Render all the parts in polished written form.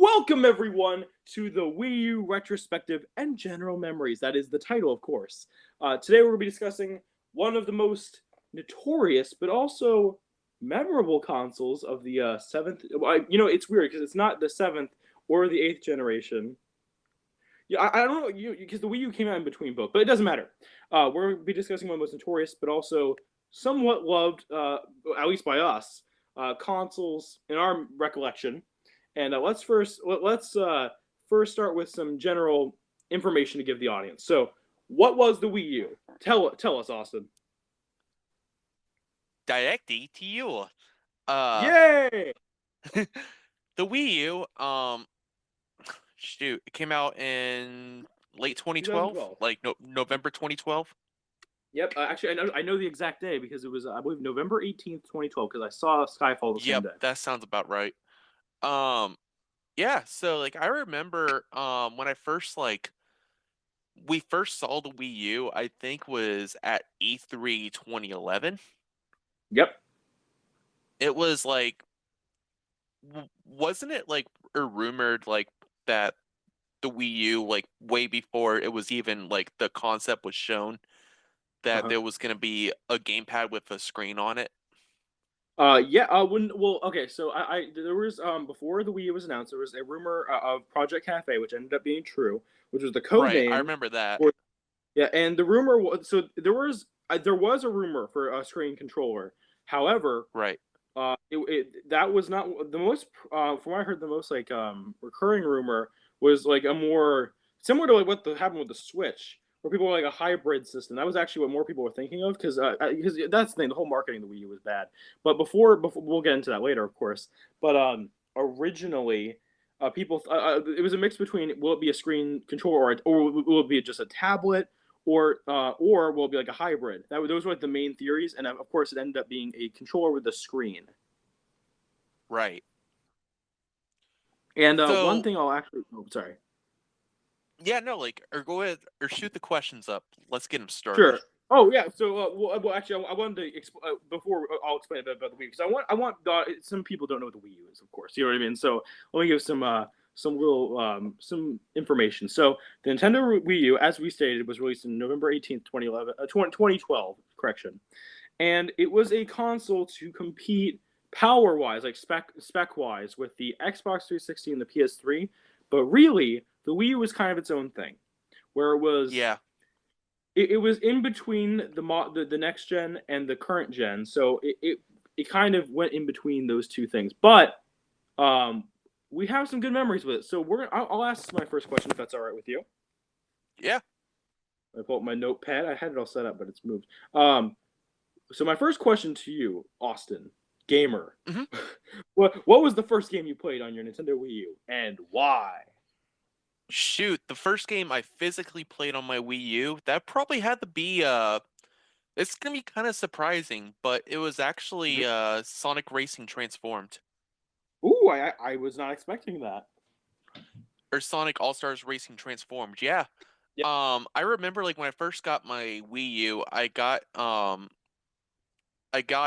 Welcome, everyone, to the Wii U Retrospective and General Memories. That is the title, of course. Today, we're going to be discussing one of the most notorious, but also memorable consoles of the seventh. It's weird because it's not the seventh or the eighth generation. Yeah, I don't know, because the Wii U came out in between both, but it doesn't matter. We're going to be discussing one of the most notorious, but also somewhat loved, at least by us, consoles in our recollection. And let's first start with some general information to give the audience. So, what was the Wii U? Tell us, Austin. Directly to you. Yay! The Wii U, it came out in late 2012, 2012. like November 2012. Yep. Actually, I know the exact day because it was, I believe, November 18th, 2012. Because I saw Skyfall the same Yep, day. that sounds about right. Yeah. So I remember when we first saw the Wii U, I think was at E3 2011. Yep. It was wasn't it rumored that the Wii U, way before it was even the concept was shown, that Uh-huh. there was going to be a gamepad with a screen on it? Yeah. Okay. So there was before the Wii U was announced, there was a rumor of Project Cafe, which ended up being true, which was the code Right, I name remember that. for. Yeah, and the rumor was, so there was a rumor for a screen controller. However, Right. that was not the most. From what I heard, the most recurring rumor was like a more similar to what happened with the Switch, where people were like a hybrid system. That was actually what more people were thinking of because that's the thing. The whole marketing of the Wii U was bad. But before we'll get into that later, of course. But originally. People, it was a mix between will it be a screen controller or will it be just a tablet or will it be like a hybrid? Those were like the main theories, and of course, it ended up being a controller with a screen. Right. And one So, thing I'll actually, oh, sorry, yeah, no, or go ahead, or shoot the questions up. Let's get them started. sure. Oh yeah, so well actually, I wanted to before I'll explain a bit about the Wii U because I want some people don't know what the Wii U is, of course. You know what I mean? So let me give some little some information. So the Nintendo Wii U, as we stated, was released in November 18th, 2012. Correction. And it was a console to compete power wise, like spec wise, with the Xbox 360 and the PS3. But really, the Wii U was kind of its own thing, where Yeah. it was in between the next gen and the current gen, so it kind of went in between those two things. But we have some good memories with it. So I'll ask my first question if that's all right with you. Yeah. I pull up my notepad. I had it all set up, but it's moved. So my first question to you, Austin, gamer, Hmm. what was the first game you played on your Nintendo Wii U and why? Shoot, the first game I physically played on my Wii U, that probably had to be it's gonna be kind of surprising, but it was actually Sonic Racing Transformed. Ooh, I was not expecting that. Or Sonic All-Stars Racing Transformed. Yeah. Yep. I remember when I first got my Wii U, I got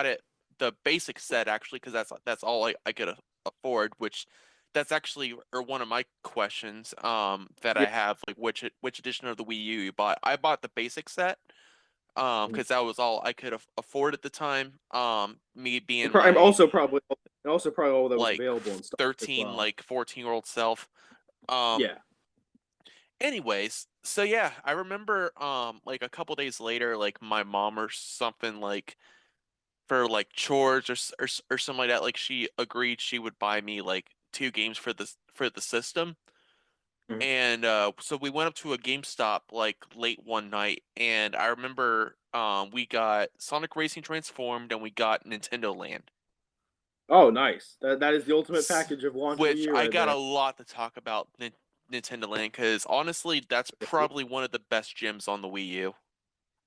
it the basic set actually because that's all I could afford. Which that's actually one of my questions that I Yeah. have, which edition of the Wii U you bought. I bought the basic set because that was all I could afford at the time. Me being I'm my also probably all that was like available and stuff as 13 well. 14-year-old self. Um Yeah. Anyways, so yeah, I remember a couple days later, my mom or something, for chores or something like that, she agreed she would buy me two games for the system. Mhm. And so we went up to a GameStop late one night, and I remember we got Sonic Racing Transformed and we got Nintendo Land. Oh, nice. That is the ultimate package of launch Wii Which U I right got a there. lot to talk about Nintendo Land, because honestly, that's probably one of the best gyms on the Wii U.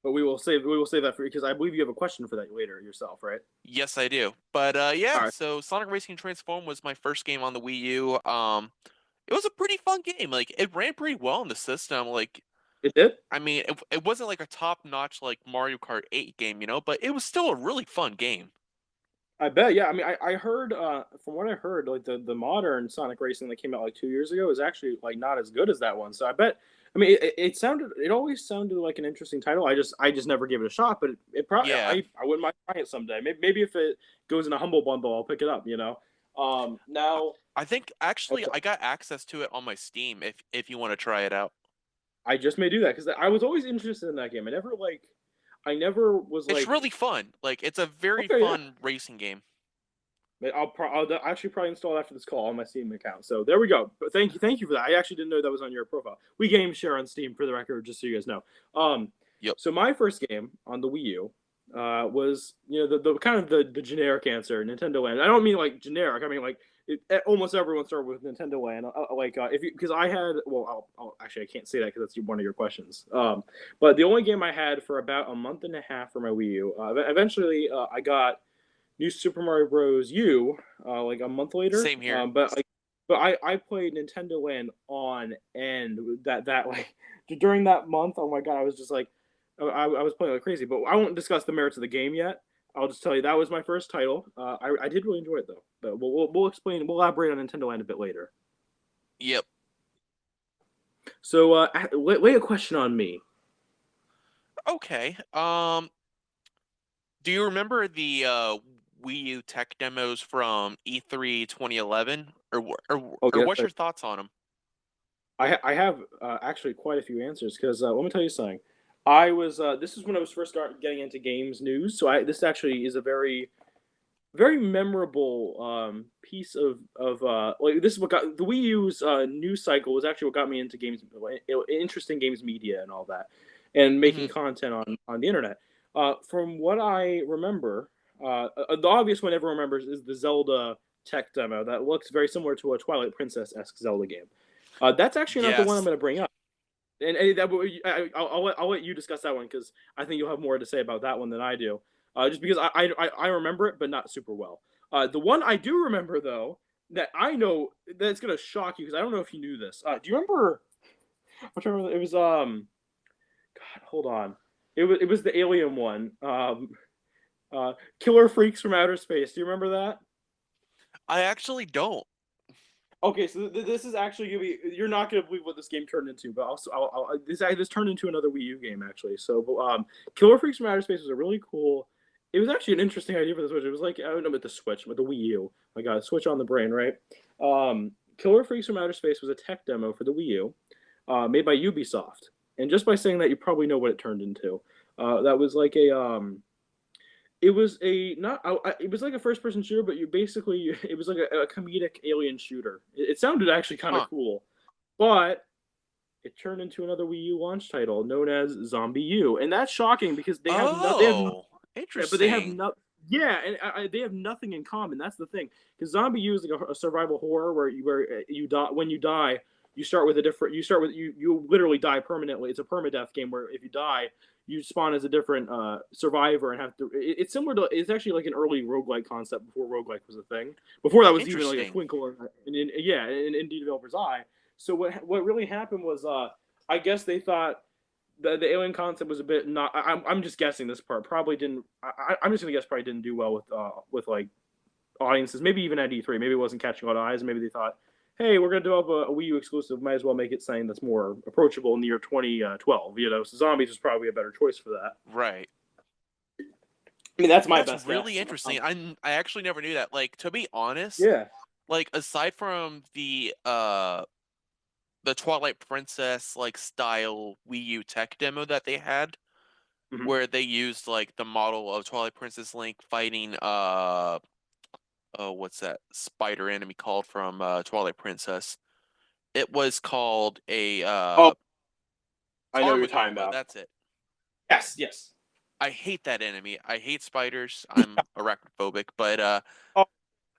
But we will save that for because I believe you have a question for that later yourself, right? Yes, I do. But All yeah, right. so Sonic Racing Transform was my first game on the Wii U. It was a pretty fun game. It ran pretty well in the system. It did? I mean, it wasn't a top-notch Mario Kart 8 game, but it was still a really fun game. I bet. Yeah. I mean, I heard from what I heard, like the modern Sonic Racing that came out like 2 years ago is actually like not as good as that one. So I bet. I mean, it sounded. It always sounded like an interesting title. I just never gave it a shot, but it probably. Yeah, I wouldn't mind trying it someday. Maybe if it goes in a humble bundle, I'll pick it up. I, Now. I think actually Okay. I got access to it on my Steam if you want to try it out. I just may do that because I was always interested in that game. I never was It's like, really fun. Like it's a very okay, yeah. fun racing game. I'll actually probably install it after this call on my Steam account. So there we go. But thank you for that. I actually didn't know that was on your profile. We game share on Steam for the record, just so you guys know. Um, Yep. so my first game on the Wii U was the kind of the generic answer, Nintendo Land. I don't mean like generic. I mean like almost everyone started with Nintendo Land. If you because I had actually I can't say that because that's one of your questions. But the only game I had for about a month and a half for my Wii U. Eventually, I got New Super Mario Bros. U like a month later. Same here. But I played Nintendo Land on end that like during that month. Oh my god, I was just like I was playing like crazy. But I won't discuss the merits of the game yet. I'll just tell you that was my first title. I did really enjoy it though. But we'll elaborate on Nintendo Land a bit later. Yep. So lay a question on me. Okay. Do you remember the Wii U tech demos from E3 2011, Oh or yes, what's your thoughts on them? I have actually quite a few answers because let me tell you something. I was this is when I was first starting getting into games news. So this actually is a very memorable piece of like this is what got the Wii U's news cycle was actually what got me into games, interesting games media and all that, and making Hmm. content on the internet. From what I remember, the obvious one everyone remembers is the Zelda tech demo that looks very similar to a Twilight Princess esque Zelda game. That's actually not the one I'm Yes. going to bring up. And that, I'll let you discuss that one because I think you'll have more to say about that one than I do. Just because I remember it, but not super well. The one I do remember though that I know that's gonna shock you because I don't know if you knew this. Do you remember? I'm trying to remember. It was God, hold on. It was the Alien one. Killer Freaks from Outer Space. Do you remember that? I actually don't. Okay, so this is actually gonna be. You're not gonna believe what this game turned into, but also this turned into another Wii U game actually. So, Killer Freaks from Outer Space was a really cool. It was actually an interesting idea for the Switch. It was like I don't know with the Switch, with the Wii U. I got a Switch on the brain, right? Killer Freaks from Outer Space was a tech demo for the Wii U, made by Ubisoft. And just by saying that, you probably know what it turned into. That was like a it was a not. It was like a first-person shooter, but you basically it was like a comedic alien shooter. It sounded actually kind of Huh. cool, but it turned into another Wii U launch title known as Zombie U, and that's shocking because they have no. They have Oh, yeah, but they have interesting. no. Yeah, and they have nothing in common. That's the thing. Because Zombie U is like a survival horror where you die when you die. You start with a different. You start with you literally die permanently. It's a permadeath game where if you die, you spawn as a different survivor and have to. It's similar to. It's actually like an early roguelike concept before roguelike was a thing. Before that was even like a Interesting. twinkle in indie developer's eye. So what really happened was I guess they thought the alien concept was a bit not. I'm just guessing this part probably didn't. I'm just gonna guess probably didn't do well with like audiences. Maybe even at E3, maybe it wasn't catching a lot of eyes. Maybe they thought, hey, we're gonna develop a Wii U exclusive. Might as well make it something that's more approachable in the year 2012. So Zombies was probably a better choice for that. Right. I mean, that's my That's best really guess. interesting. I actually never knew that. Like to be honest, Yeah. like aside from the Twilight Princess like style Wii U tech demo that they had, Mm-hmm. where they used like the model of Twilight Princess Link fighting oh what's that spider enemy called from Twilight Princess? It was called a Oh, I know what you're talking Tarmogoyf. about. That's it. Yes. Yes. I hate that enemy. I hate spiders. I'm arachnophobic, but Oh,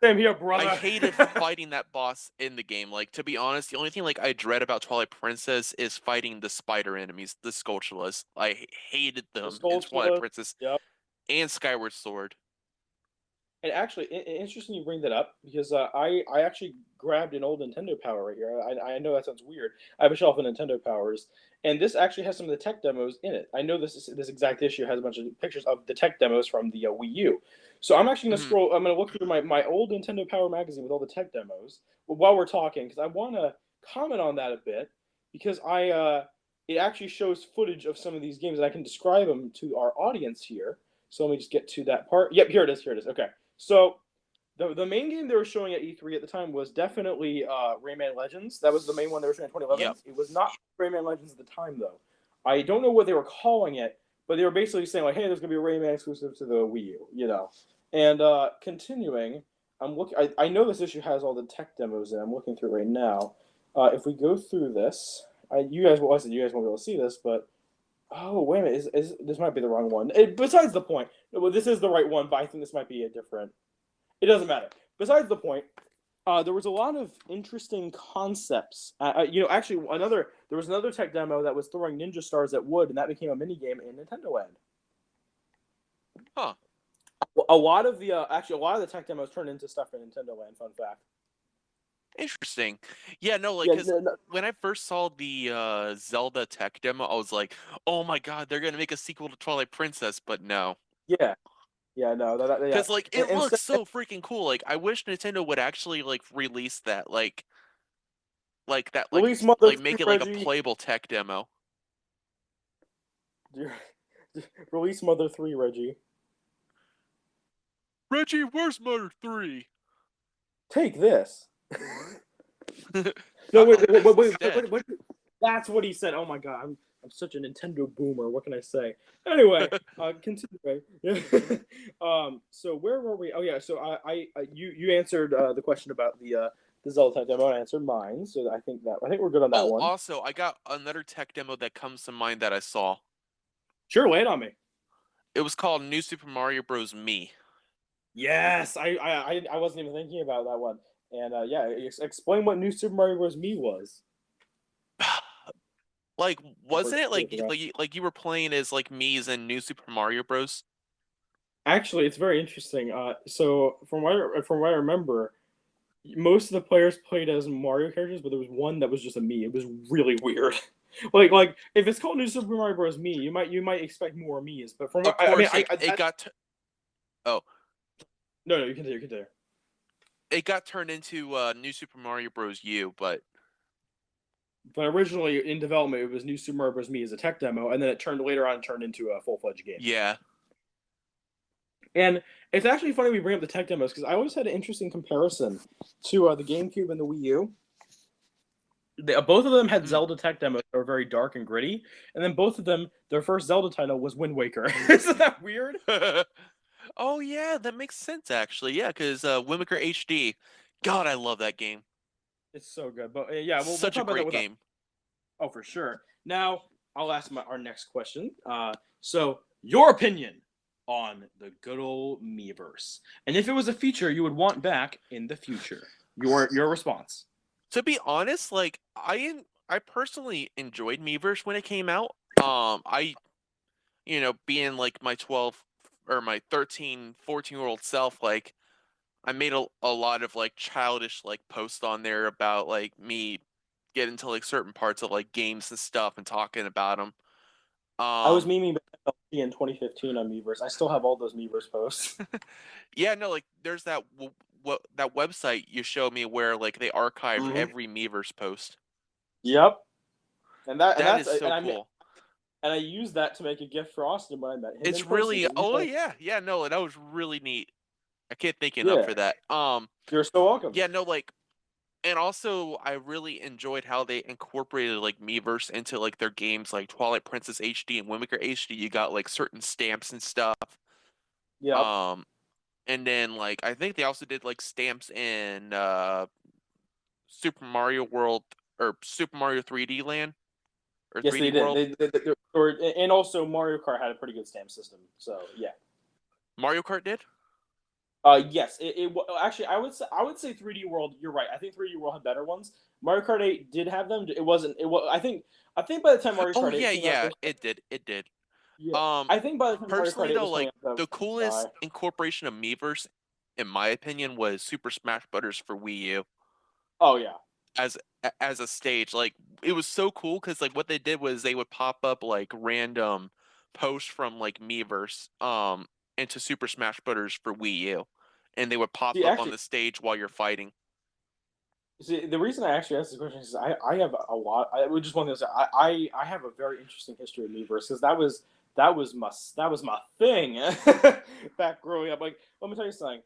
same here, I brother. hated fighting that boss in the game. Like to be honest, the only thing like I dread about Twilight Princess is fighting the spider enemies, the Skulltulas. I hated The them in Twilight Skulltula. Princess Yep. and Skyward Sword. And actually, interesting you bring that up because I actually grabbed an old Nintendo Power right here. I know that sounds weird. I have a shelf of Nintendo Powers, and this actually has some of the tech demos in it. I know this exact issue has a bunch of pictures of the tech demos from the Wii U. So I'm actually going to Hmm. scroll. I'm going to look through my old Nintendo Power magazine with all the tech demos while we're talking because I want to comment on that a bit because it actually shows footage of some of these games and I can describe them to our audience here. So let me just get to that part. Yep, here it is. Here it is. Okay. So the main game they were showing at E3 at the time was definitely Rayman Legends. That was the main one they were showing in 2011. Yep. It was not Rayman Legends at the time though. I don't know what they were calling it, but they were basically saying like, "Hey, there's gonna be a Rayman exclusive to the Wii U," you know. And continuing, I'm looking. I know this issue has all the tech demos in. I'm looking through it right now. If we go through this, you guys, well, I said you guys won't be able to see this, but oh wait a minute, is this might be the wrong one? Besides the point, well, this is the right one, but I think this might be a different. It doesn't matter. Besides the point, there was a lot of interesting concepts. Actually, there was another tech demo that was throwing ninja stars at wood, and that became a mini game in Nintendo Land. Huh. A lot of the tech demos turned into stuff in Nintendo Land. Fun fact. Interesting. Yeah, no, like, Yeah, because when I first saw the Zelda tech demo, I was like, oh my God, they're gonna make a sequel to Twilight Princess, but no. yeah, yeah, no, yeah. Because, like, it looks so freaking cool. Like, I wish Nintendo would actually, like, release that, like that, Release Mother 3, make it like a Reggie. playable tech demo. Release Mother 3, Reggie. Reggie, where's Mother 3? Take this. No, Not wait, like wait, this wait, wait, instead. wait, wait. That's what he said. Oh my god, I'm such a Nintendo boomer. What can I say? Anyway, continuing. So where were we? Oh yeah, so you answered the question about the Zelda type demo. And I answered mine, so I think we're good on that Oh, one. also, I got another tech demo that comes to mind that I saw. Sure, lay it on me. It was called New Super Mario Bros. Me. Yes, I wasn't even thinking about that one. And yeah, explain what New Super Mario Bros. Me was. Like, wasn't it like you were playing as like Mii's in New Super Mario Bros? Actually, it's very interesting. So from what I remember, most of the players played as Mario characters, but there was one that was just a Mii. It was really weird. like if it's called New Super Mario Bros. Mii, you might expect more Mii's, but from Of what I mean, course, it got oh, no, you continue. it got turned into New Super Mario Bros. U, but But originally in development, it was New Super Mario Bros. Mii as a tech demo, and then it turned into a full fledged game. yeah. And it's actually funny we bring up the tech demos because I always had an interesting comparison to the GameCube and the Wii U. Both of them had Mm. Zelda tech demos that were very dark and gritty, and then both of them, their first Zelda title was Wind Waker. Isn't that weird? Oh yeah, that makes sense actually. Yeah, because Wind Waker HD, God, I love that game. It's so good. But yeah, we'll Such a talk about that great with game. oh, for sure. Now, I'll ask our next question. So, your opinion on the good old Miiverse, and if it was a feature you would want back in the future. Your response. To be honest, like I personally enjoyed Miiverse when it came out. I being like my 12 or my 13, 14-year-old self, like I made a lot of like childish like posts on there about like me getting to like certain parts of like games and stuff and talking about them. I was Um, memeing in 2015 on Miiverse. I still have all those Miiverse posts. yeah, no, like there's what that website you showed me where like they archived Mm-hmm. every Miiverse post. Yep. And That that's is so and cool. I used that to make a gift for Austin when I met him in It's person. really yeah, no, that was really neat. I can't thank you enough Yeah. for that. You're so welcome. Yeah, no, like, and also I really enjoyed how they incorporated like Miiverse into like their games, like Twilight Princess HD and Wind Waker HD. You got like certain stamps and stuff. Yep. Um, and then like I think they also did like stamps in Super Mario World or Super Mario 3D Land or Yes, 3D they did. World. And also Mario Kart had a pretty good stamp system. So yeah. Mario Kart did? Yes. Actually I would say 3D World. You're right. I think 3D World had better ones. Mario Kart 8 did have them. It wasn't. It was. I think by the time Mario Oh Kart 8 yeah, came out, yeah, it did. It did. yeah. Um, I think by the time Mario Kart Personally 8 though, was coming like out, that was the gonna die. coolest incorporation of Miiverse in my opinion, was Super Smash Brothers for Wii U Oh yeah. as as a stage. Like it was so cool because like what they did was they would pop up like random posts from like Miiverse into Super Smash Brothers for Wii U, and they would pop See, up on actually, the stage while you're fighting. see, the reason I actually asked this question is I have a lot. I would just want to say I have a very interesting history of Miiverse because that was my thing back growing up. Like, let me tell you something.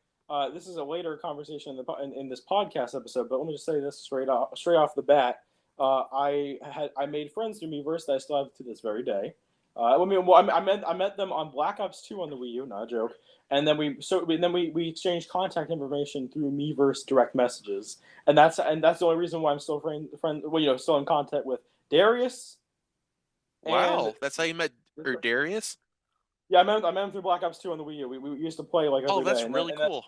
This is a later conversation in this podcast episode, but let me just say this straight off the bat. I made friends through Miiverse that I still have to this very day. I met them on Black Ops 2 on the Wii U, not a joke. And then we exchanged contact information through Miiverse direct messages, and that's the only reason why I'm still still in contact with Darius and Wow, that's how you met Darius? yeah, I met him through Black Ops 2 on the Wii U. We used to play like Oh, every day, that's and then, really and then cool.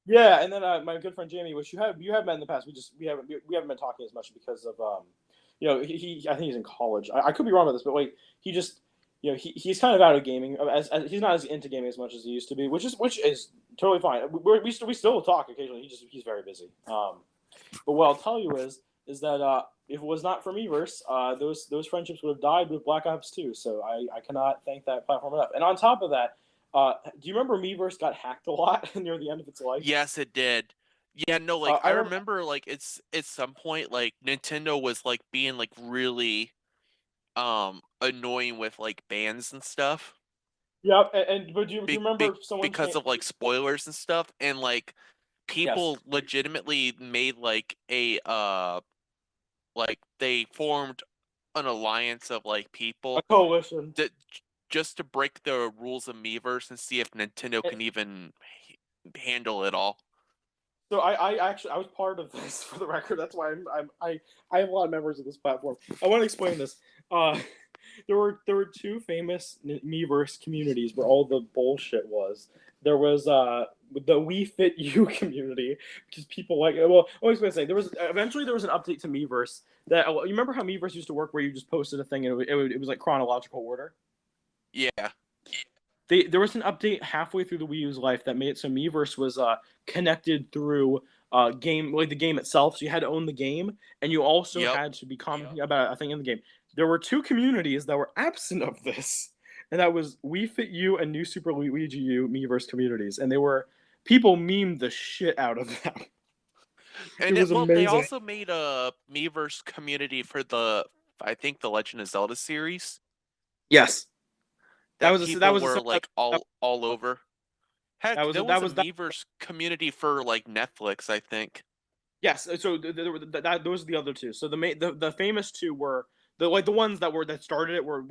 yeah, and then my good friend Jamie, which you have met in the past. We haven't been talking as much because of I think he's in college. I could be wrong about this, but like he just he's kind of out of gaming. As he's not as into gaming as much as he used to be, which is totally fine. We still talk occasionally. He's very busy. But what I'll tell you is that if it was not for Miiverse, those friendships would have died with Black Ops 2. So I cannot thank that platform enough. And on top of that, do you remember Miiverse got hacked a lot near the end of its life? Yes, it did. Yeah, no, like I I remember. remember like it's at some point like Nintendo was like being like really annoying with like bans and stuff Yep. And but do you be remember someone because changed? of like spoilers and stuff, and like Yes, people legitimately made like they formed an alliance of like a people coalition. that just to break the rules of Miiverse and see if Nintendo It, can even handle it all. so I was part of this for the record. That's why I have a lot of members of this platform. I want to explain this. Uh, there were two famous Miiverse communities where all the bullshit was. There was the We Fit You community because people like well I was gonna say there was an update to Miiverse that you remember how Miiverse used to work where you just posted a thing and it was like chronological order. Yeah. There was an update halfway through the Wii U's life that made it so Miiverse was connected through game like the game itself. So you had to own the game, and you also Yep. had to be commenting about a thing in the game. There were two communities that were absent of this, and that was We Fit You and New Super Luigi U Miiverse communities, and they were people memed the shit out of them. It And was they amazing. also made a Miiverse community for the I think the Legend of Zelda series Yes, that that was that people was a were similar. like all over. That Heck, was there that was a was that. Miiverse community for like Netflix, I think. Yes, so those are the other two. So the famous two were the ones that started it were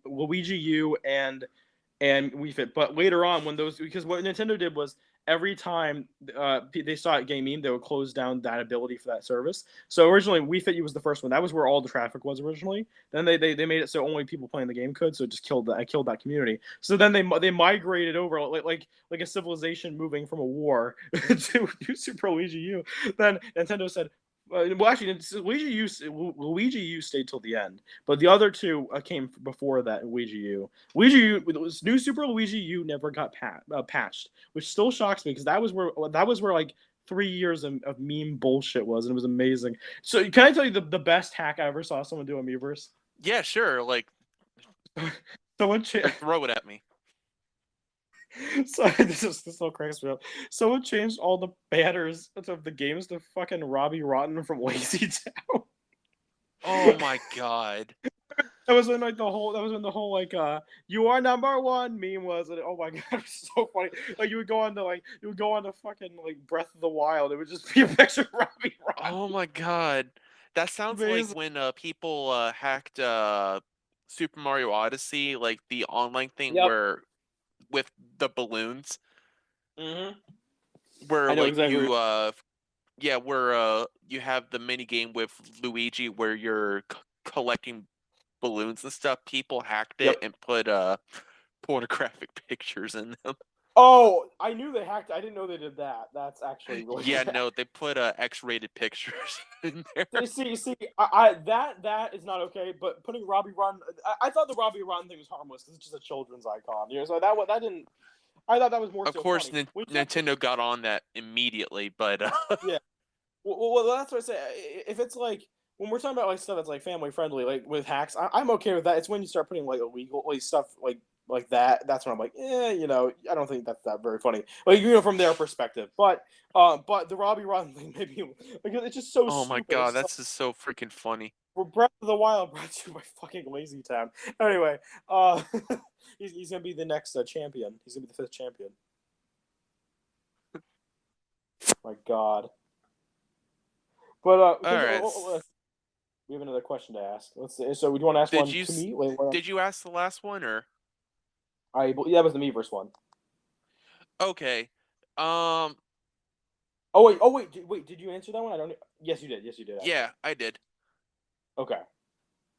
Luigi U and Wii Fit. But later on, when those because what Nintendo did was every time they saw it getting memed, they would close down that ability for that service. So originally, Wii Fit U was the first one. That was where all the traffic was originally. Then they made it so only people playing the game could. So it just killed that community. So then they migrated over like a civilization moving from a war to Super Luigi U. Then Nintendo said, well, actually, Luigi U stayed till the end, but the other two came before that. Luigi U, New Super Luigi U never got patched, which still shocks me because that was where like 3 years of meme bullshit was, and it was amazing. So, can I tell you the best hack I ever saw someone do on Miiverse? Yeah, sure. Like, Someone or throw it at me. Sorry, this all cracks me up. Someone changed all the banners of the games to fucking Robbie Rotten from Lazy Town. Oh my god. That was when the whole like you are number one meme was, and oh my god, it was so funny. Like you would go on to fucking like Breath of the Wild. It would just be a picture of Robbie Rotten. Oh my god. That sounds like Amazing. when people hacked Super Mario Odyssey, like the online thing Yep. where with the balloons, Hmm. where I know like exactly. yeah, where you have the mini game with Luigi where you're collecting balloons and stuff. People hacked it Yep. and put pornographic pictures in them. Oh, I knew they hacked. I didn't know they did that. That's actually really Yeah, bad. no, they put X-rated pictures in there. See, that is not okay. But putting Robbie Run, I thought the Robbie Run thing was harmless because it's just a children's icon. So that didn't. I thought that was more Of so course, funny. When you start, Nintendo got on that immediately, but yeah. Well, that's what I say. If it's like when we're talking about like stuff that's like family friendly, like with hacks, I'm okay with that. It's when you start putting like illegal like stuff like that. That's when I'm like, I don't think that's that very funny. Like from their perspective. But the Robbie Ron thing, maybe like it's just so oh my stupid. god, It's just like that's just so freaking funny. we're Breath of the Wild brought to you by fucking Lazy Town. Anyway, he's gonna be the next champion. He's gonna be the 5th champion. My God. But All because right. we have another question to ask. Let's see. So, do you want to ask Did one you to me? Wait, what? did you ask the last one or Yeah, that was the me verse one. okay? Um, Wait. Did you answer that one? I don't. Yes, you did. Yes, you did. Actually. yeah, I did. Okay.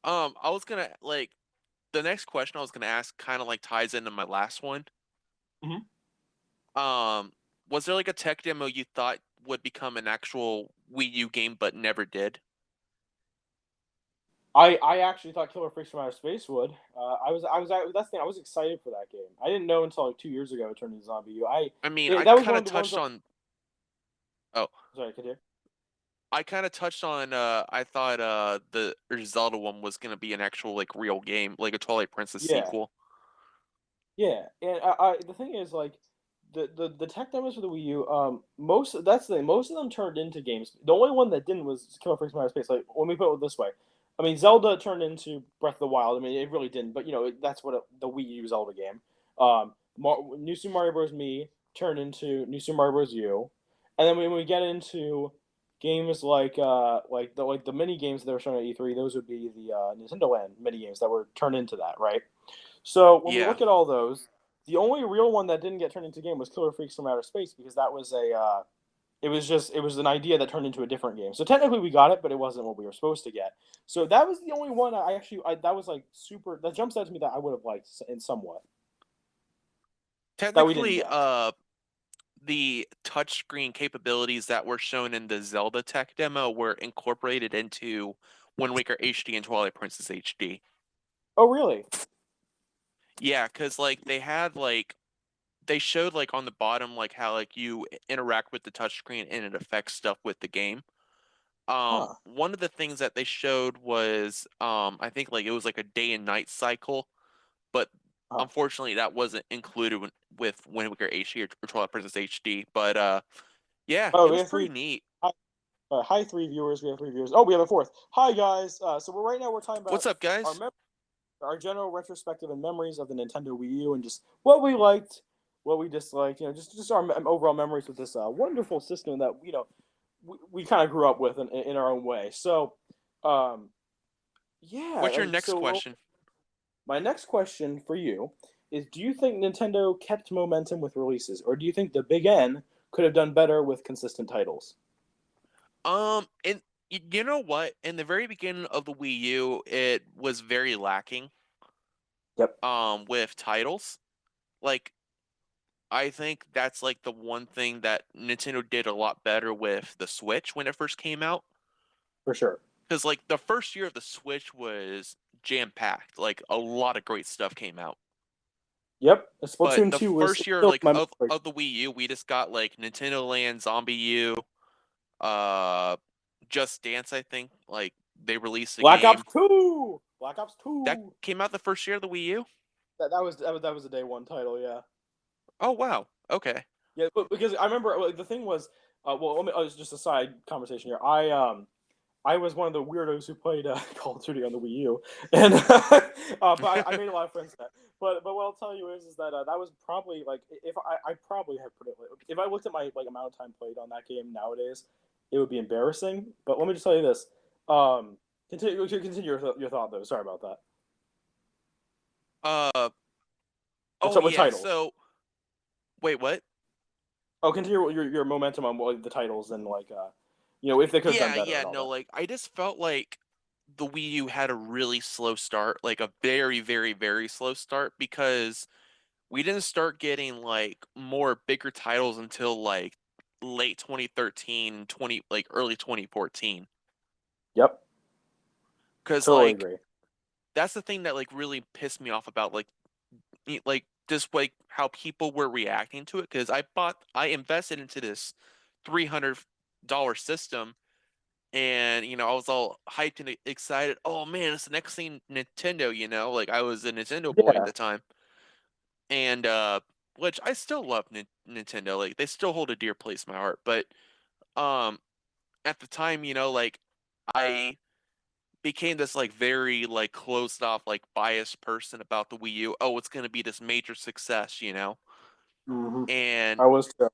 I was gonna like the next question I was gonna ask kind of like ties into my last one. hmm Was there like a tech demo you thought would become an actual Wii U game but never did? I actually thought Killer Freaks from Outer Space would. That's the thing. I was excited for that game. I didn't know until like 2 years ago it turned into Zombie U. I mean, I That was kind one of of the ones. touched on. Oh, Sorry, continue. I kind of touched on. I thought the Zelda one was gonna be an actual like real game, like a Twilight Princess Yeah. sequel. Yeah, and the thing is like the tech demos for the Wii U, most that's the thing, most of them turned into games. The only one that didn't was Killer Freaks from Outer Space. Like let me put it this way, I mean Zelda turned into Breath of the Wild. I mean it really didn't, but that's what the Wii U Zelda game. New Super Mario Bros. Me turned into New Super Mario Bros. U, and then when we get into games like the mini games that they were showing at E3, those would be the Nintendo Land mini games that were turned into that, right? So when we Yeah, look at all those, the only real one that didn't get turned into a game was Killer Freaks from Outer Space because that was it was an idea that turned into a different game. So technically we got it, but it wasn't what we were supposed to get. So that was the only one that was like super that jumps out to me that I would have liked in somewhat that we didn't technically, get. the touchscreen capabilities that were shown in the Zelda tech demo were incorporated into Wind Waker HD and Twilight Princess HD. Oh really? Yeah, because like they showed like on the bottom like how like you interact with the touchscreen and it affects stuff with the game. Huh. One of the things that they showed was I think like it was like a day and night cycle, but Huh. unfortunately that wasn't included with Wind Waker HD or Twilight Princess HD. But yeah, Oh, it we was have pretty three. neat. Hi, hi, 3 viewers. We have 3 viewers. Oh, we have a fourth. Hi guys. So we're right now we're talking about What's up, our guys? our general retrospective and memories of the Nintendo Wii U and just what we liked, what we disliked, just our overall memories with this wonderful system that we kind of grew up with in our own way. So, um, yeah. What's your next So question? my next question for you is: do you think Nintendo kept momentum with releases, or do you think the Big N could have done better with consistent titles? And you know what? In the very beginning of the Wii U, it was very lacking Yep, with titles. Like I think that's like the one thing that Nintendo did a lot better with the Switch when it first came out. for sure. Because like the first year of the Switch was jam packed. Like a lot of great stuff came out. Yep, But Splatoon the 2 was first year still like my memory. of the Wii U, we just got like Nintendo Land, Zombie U, uh Just Dance, I think. Like they released a Black Ops game. 2. Black Ops That 2. came out the first year of the Wii U. That was a day one title, yeah. Oh wow. Okay. Yeah, but because I remember the thing was, well, it's just a side conversation here. I was one of the weirdos who played Call of Duty on the Wii U, and but I made a lot of friends with that. But what I'll tell you is that that was probably like if I probably have put it if I looked at my like amount of time played on that game nowadays, it would be embarrassing. But let me just tell you this. Continue your thought though. Sorry about that. uh What's oh up with yeah. titles? So wait, what? Oh, continue your momentum on the titles and like if they could have done Yeah, better yeah, and all no, that. like I just felt like the Wii U had a really slow start, like a very, very, very slow start because we didn't start getting like more bigger titles until like late 2013, 20 like early 2014. Yep, Cuz totally like agree. that's the thing that like really pissed me off about like just like how people were reacting to it, because I invested into this $300 system, and I was all hyped and excited. Oh man, it's the next thing Nintendo, like I was a Nintendo boy at Yeah. the time, and which I still love Nintendo. Like they still hold a dear place in my heart, but um, at the time, like I became this like very like closed off like biased person about the Wii U. Oh, it's gonna be this major success. Hmm. And I was too.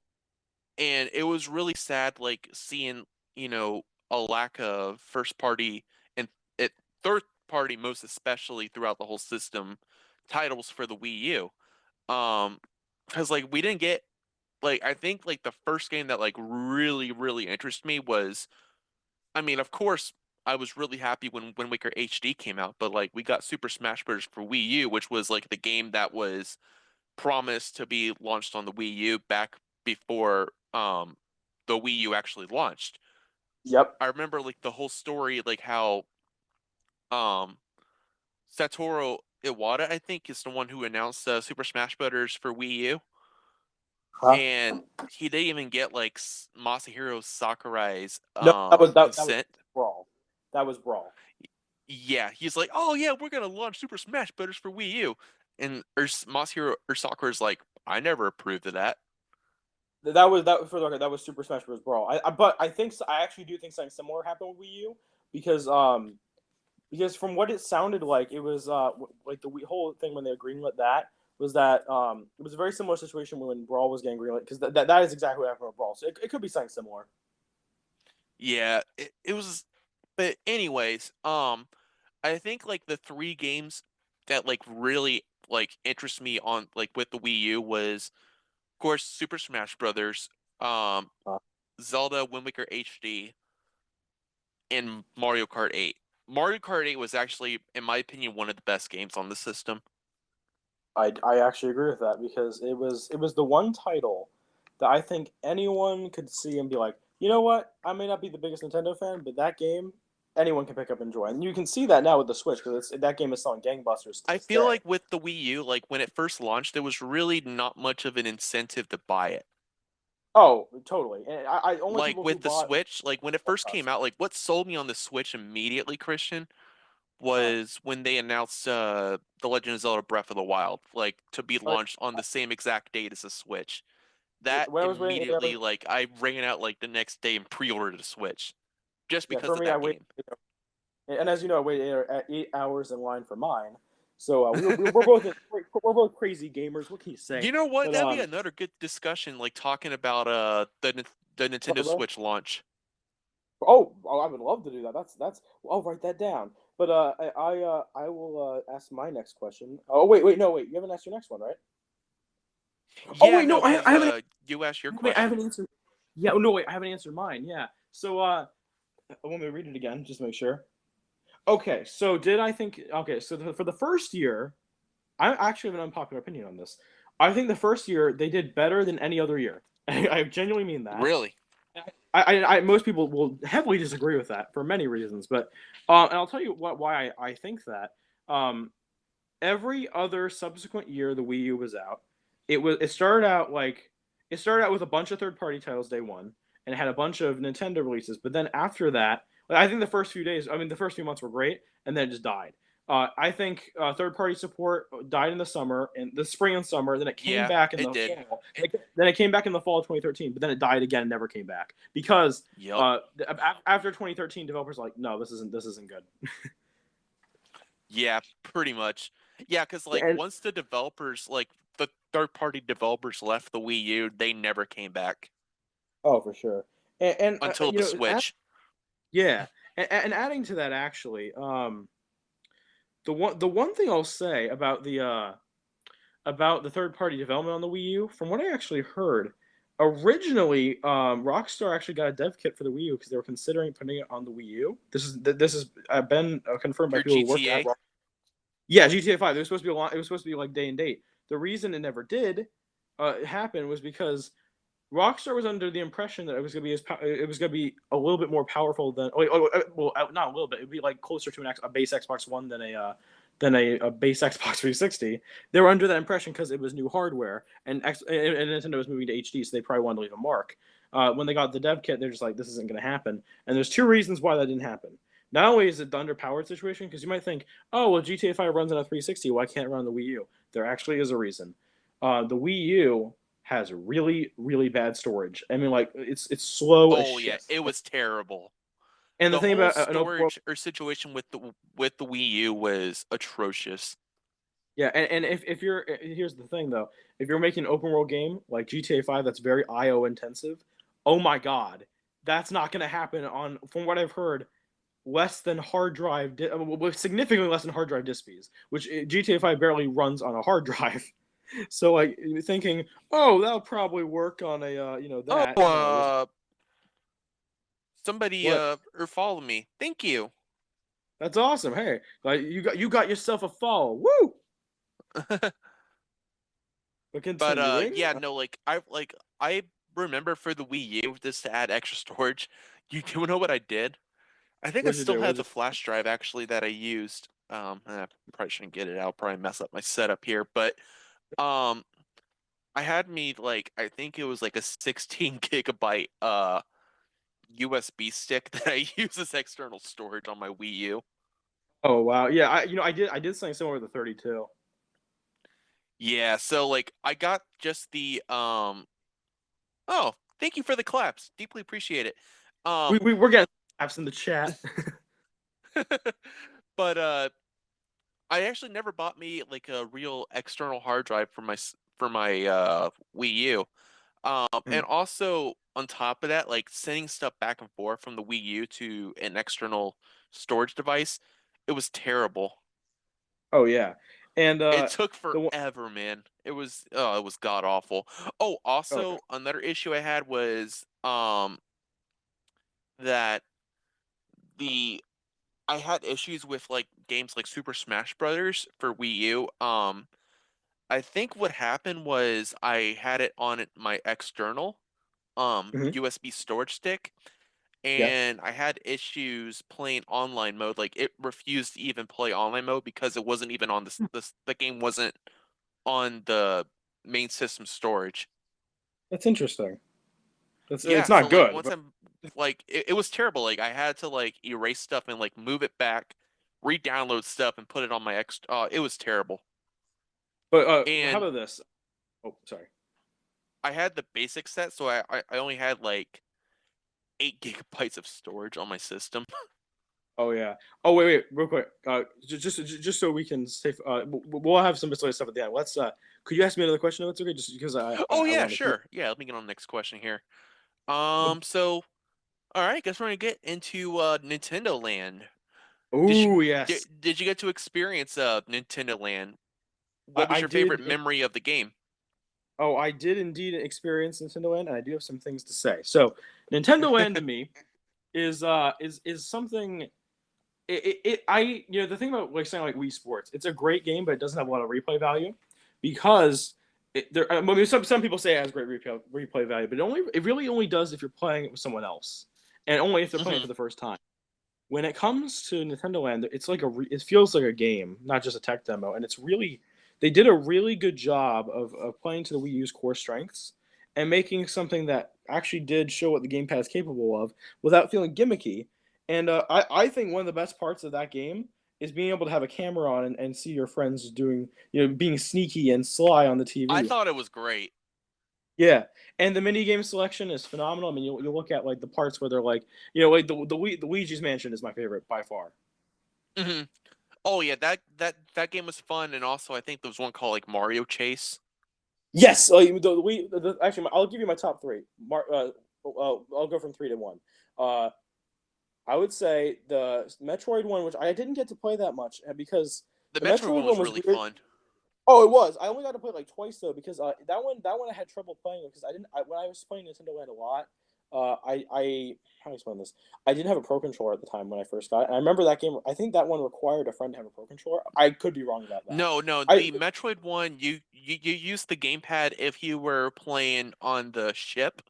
and it was really sad like seeing a lack of first party and it third party most especially throughout the whole system titles for the Wii U. Because like we didn't get like I think like the first game that like really interested me was, I mean, of course, I was really happy when Wind Waker HD came out, but like we got Super Smash Bros. For Wii U, which was like the game that was promised to be launched on the Wii U back before the Wii U actually launched. Yep. I remember like the whole story, like how um Satoru Iwata, I think, is the one who announced Super Smash Bros. For Wii U, Huh? and he didn't even get like Masahiro Sakurai's No, that was consent. Brawl. That was Brawl. Yeah, he's like, "Oh yeah, we're gonna launch Super Smash Bros. For Wii U," and Masahiro Sakura's like, "I never approved of that." That for the record. That was Super Smash Bros. Brawl. But I think I actually do think something similar happened with Wii U because because from what it sounded like, it was like the whole thing when they greenlit that was that it was a very similar situation when Brawl was getting greenlit because that is exactly what happened with Brawl. So it could be something similar. Yeah, it was. But anyways, I think like the three games that like really like interest me on like with the Wii U was, of course, Super Smash Brothers, um, Uh, Zelda Wind Waker HD, and Mario Kart 8. Mario Kart 8 was actually, in my opinion, one of the best games on the system. I actually agree with that because it was the one title that I think anyone could see and be like, you know what? I may not be the biggest Nintendo fan, but that game anyone can pick up and enjoy, and you can see that now with the Switch because that game is selling gangbusters to I this feel day. like with the Wii U, like when it first launched, there was really not much of an incentive to buy it. Oh, totally. And I only Like people who with the bought Switch, like when it first came us. out, like what sold me on the Switch immediately, Christian, Uh, was when they announced The Legend of Zelda Breath of the Wild, like to be like, launched on the same exact date as the Switch. That when I was waiting, immediately, like I ran out like the next day and pre-ordered a Switch just yeah, because for of me, I that waited, game. and as you know, I waited 8 hours in line for mine. So we're both crazy gamers. What can you say? You know what? But That'd be another good discussion, like talking about the Nintendo Bro, Switch launch. I would love to do that. That's. I'll write that down. But I will ask my next question. Oh wait, no wait. You haven't asked your next one, right? Oh Yeah, wait, no, no, because I haven't. you asked your Wait, I question. haven't answered. Yeah, no wait, I haven't answered mine. Yeah. So let me read it again, just to make sure. Okay, so did I think? Okay, so for the first year, I actually have an unpopular opinion on this. I think the first year they did better than any other year. I genuinely mean that. Really? Most people will heavily disagree with that for many reasons, but and I'll tell you why I think that. Um, every other subsequent year the Wii U was out, it started out with a bunch of third party titles day one, and it had a bunch of Nintendo releases. But then after that, like, I think the first few days, I mean, the first few months were great, and then it just died. I think third party support died in the summer and the spring and summer. Then it came Yeah, back in it the did. fall. Then it came back in the fall of 2013, but then it died again and never came back because Yep. after 2013, developers were like, no, this isn't good. Yeah, pretty much. Yeah, because like And once the developers, like the third-party developers left the Wii U, they never came back oh, for sure. And until the Switch. yeah, and adding to that, actually, the one thing I'll say about the third party development on the Wii U, from what I actually heard, originally Rockstar actually got a dev kit for the Wii U because they were considering putting it on the Wii U. This has been confirmed by For people who work at GTA. Rockstar. Yeah, GTA 5. It was supposed to be a lot. It was supposed to be like day and date. The reason it never did happen was because Rockstar was under the impression that it was gonna be a little bit more powerful than well not a little bit. It'd be like closer to a base Xbox One than a base Xbox 360. They were under that impression because it was new hardware, and Nintendo was moving to HD, so they probably wanted to leave a mark. When they got the dev kit, they're just like, this isn't going to happen. And there's two reasons why that didn't happen. Not only is it the underpowered situation, because you might think, oh, well, GTA 5 runs on a 360, why can't it run on the Wii U? There actually is a reason. The Wii U has really, really bad storage. I mean, like, it's slow as Oh yeah, shit. it was terrible. And the The thing whole about an open world, storage or situation with the Wii U was atrocious. yeah, and if you're here's the thing though, if you're making an open world game like GTA 5 that's very IO intensive, oh my god, that's not going to happen on, from what I've heard, less than hard drive, significantly less than hard drive disk speeds, which GTA 5 barely runs on a hard drive. So like thinking, oh, that'll probably work on a Oh, that no, it somebody what or follow me. Thank you. that's awesome. Hey, like you got yourself a fall. Woo! But But continuing, yeah, no, I remember for the Wii U, just to add extra storage. You do know what I did? I think I what'd you still do? had What'd the you flash drive actually that I used. I probably shouldn't get it out. Probably mess up my setup here, but um, I had me like I think it was like a 16 gigabyte USB stick that I use as external storage on my Wii U. Oh wow, yeah, I did something similar with the 32. Yeah, so like I got just the oh, thank you for the claps. Deeply appreciate it. We, Um we we're getting apps in the chat. but I actually never bought me like a real external hard drive for my Wii U. And also on top of that, like sending stuff back and forth from the Wii U to an external storage device, it was terrible. Oh yeah, and It took the one. forever, man. It was god awful. Oh, Okay. also another issue I had was that the I had issues with like games like Super Smash Brothers for Wii U. I think what happened was I had it on my external Hmm. USB storage stick, Yeah. and I had issues playing online mode. Like it refused to even play online mode because it wasn't even on the game wasn't on the main system storage. That's interesting. Yeah, It's so not like good, once but I'm like it was terrible. Like I had to like erase stuff and like move it back, re-download stuff and put it on my ex. It was terrible. how And about this? Oh, sorry. I had the basic set, so I only had like 8 gigabytes of storage on my system. Oh yeah. Oh wait, real quick. Just so we can stay. We'll have some miscellaneous stuff at the end. Let's. Could you ask me another question if it's okay? Just because Oh I yeah, want to keep. sure. Yeah, let me get on the next question here. But, So all right, guess we're gonna get into Nintendo Land. oh yes, Did you get to experience Nintendo Land? I, What was I your favorite did. memory of the game? Oh, I did indeed experience Nintendo Land, and I do have some things to say. So, Nintendo Land to me is something. The thing about like saying like Wii Sports, it's a great game, but it doesn't have a lot of replay value because I mean, some people say it has great replay value, but it really only does if you're playing it with someone else, and only if they're playing it Hmm. for the first time. When it comes to Nintendo Land, it's like it feels like a game, not just a tech demo, and it's really they did a really good job of playing to the Wii U's core strengths and making something that actually did show what the gamepad is capable of without feeling gimmicky. And I think one of the best parts of that game is being able to have a camera on and see your friends doing, being sneaky and sly on the I TV. thought it was great. Yeah, and the mini game selection is phenomenal. I mean, you look at like the parts where they're like, like the Luigi's Mansion is my favorite by far. Hmm. Oh yeah, that game was fun, and also I think there was one called like Mario Chase. Yes, actually, I'll give you my top three. I'll go from three to one. Uh, I would say the Metroid one, which I didn't get to play that much because The the Metroid Metroid one one was was really weird. fun. Oh, it was. I only got to play it like twice though because that one I had trouble playing because I didn't. When I was playing Nintendo Land a lot, I how do I explain this? I didn't have a Pro controller at the time when I first got it. And I remember that game. I think that one required a friend to have a Pro controller. I could be wrong about that. No, no, I the Metroid one, you used the gamepad if you were playing on the ship,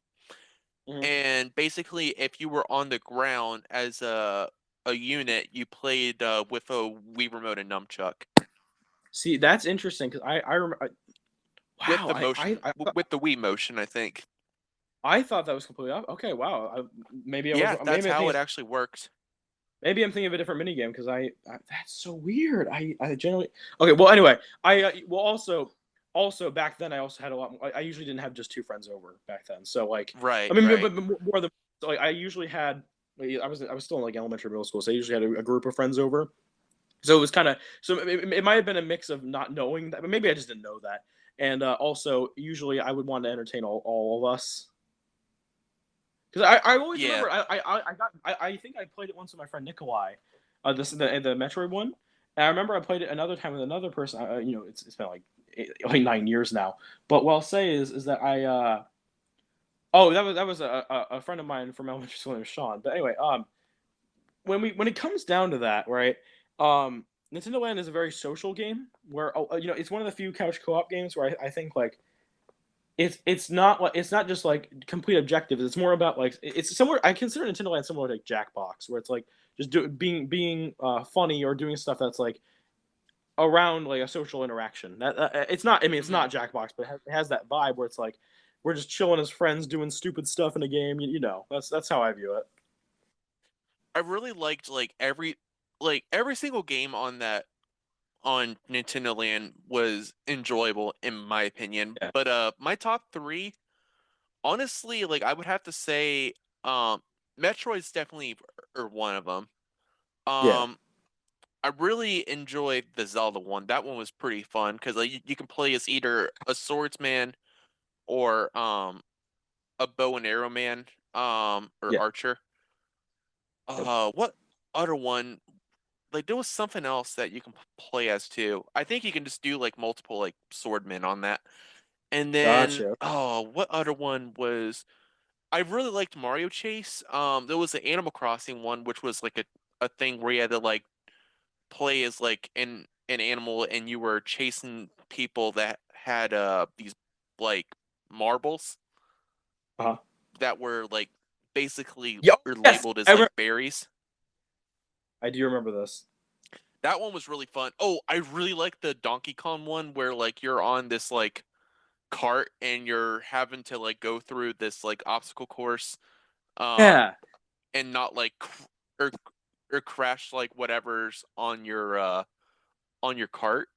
mhm. and basically if you were on the ground as a unit, you played with a Wii remote and nunchuck. See, that's interesting because I remember. with Wow, the motion, with the Wii motion, I think. I thought that was completely off. Okay, wow. Maybe I was Yeah, wrong. that's how it actually worked. Maybe I'm thinking of a different minigame because that's so weird. I generally okay. Well, anyway, well also back then I also had a lot. I usually didn't have just two friends over back then. So like I Right, mean, right. but more than so, like I usually had. I was still in like elementary, middle school, so I usually had a group of friends over. So it was kind of so it might have been a mix of not knowing that, but maybe I just didn't know that. And also, usually I would want to entertain all of us because I always Yeah. remember I think I played it once with my friend Nikolai, the Metroid one. And I remember I played it another time with another person. It's been like 9 years now. But what I'll say is that oh that was a friend of mine from elementary school named Sean. But anyway, when it comes down to that, right? Nintendo Land is a very social game where it's one of the few couch co-op games where I think like it's not just like complete objectives. It's more about like it's similar. I consider Nintendo Land similar to like Jackbox, where it's like just being funny or doing stuff that's like around like a social interaction. It's not. I mean, it's Hmm. not Jackbox, but it has that vibe where it's like we're just chilling as friends doing stupid stuff in a game. That's how I view it. I really liked like every single game on that on Nintendo Land was enjoyable in my opinion. Yeah. But my top three, honestly, like I would have to say, Metroid's definitely one of them. Yeah. Um, I really enjoyed the Zelda one. That one was pretty fun because like you can play as either a swordsman or a bow and arrow man, or Yeah. archer. Yep. What other one? Like there was something else that you can play as too. I think you can just do like multiple like swordmen on that. And then Gotcha. what other one was I really liked Mario Chase. There was the Animal Crossing one, which was like a thing where you had to like play as like an animal and you were chasing people that had these like marbles Uh-huh. that were like basically Yo, or yes, labeled as like berries. I do remember this. That one was really fun. Oh, I really like the Donkey Kong one where like you're on this like cart and you're having to like go through this like obstacle course, um Yeah. and not like or crash like whatever's on your cart.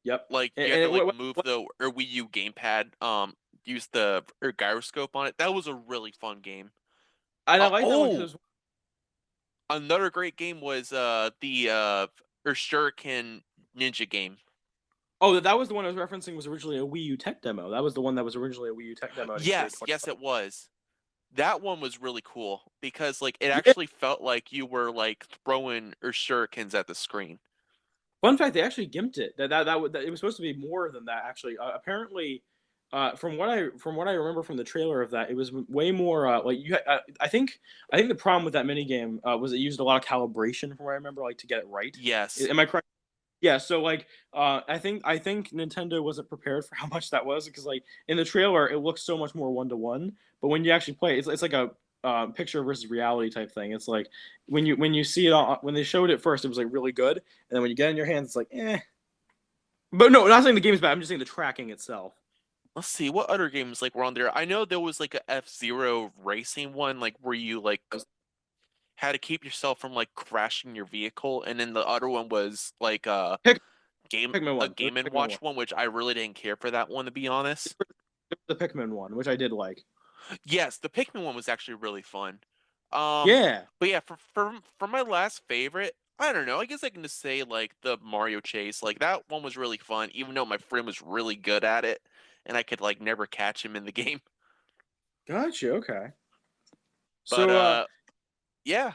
Yep. Like And, you and have to it, like move what, the or Wii U gamepad, use the or gyroscope on it. That was a really fun game. and I like that one Oh, because another great game was the or Shuriken Ninja game. that was the one I was referencing was originally a Wii U tech demo. That was the one that was originally a Wii U tech demo at E3 Yes, yes, 2020. it was. That one was really cool because like it Yeah. actually felt like you were like throwing or shurikens at the screen. Fun fact: they actually gimped it. That it was supposed to be more than that. Actually, apparently, from what I remember from the trailer of that, it was way more like you. I think the problem with that minigame was it used a lot of calibration, from what I remember, like to get it right. Yes. Am I correct? Yeah, so like I think Nintendo wasn't prepared for how much that was because like in the trailer it looks so much more one to one, but when you actually play, it's like a picture versus reality type thing. It's like when you see it when they showed it first, it was like really good, and then when you get it in your hands, it's like eh. But no, not saying the game's bad. I'm just saying the tracking itself. Let's see what other games like were on there. I know there was like a F-Zero racing one, like where you like had to keep yourself from like crashing your vehicle, and then the other one was like Pick game Pikmin a one. It was Game and Pikmin one. Watch one, which I really didn't care for that one to be honest. It was the Pikmin one, which I did like. Yes, the Pikmin one was actually really fun. Um, Yeah, but yeah, for my last favorite, I don't know. I guess I can just say like the Mario Chase. Like that one was really fun, even though my friend was really good at it, and I could like never catch him in the game. gotcha. Okay. But So yeah,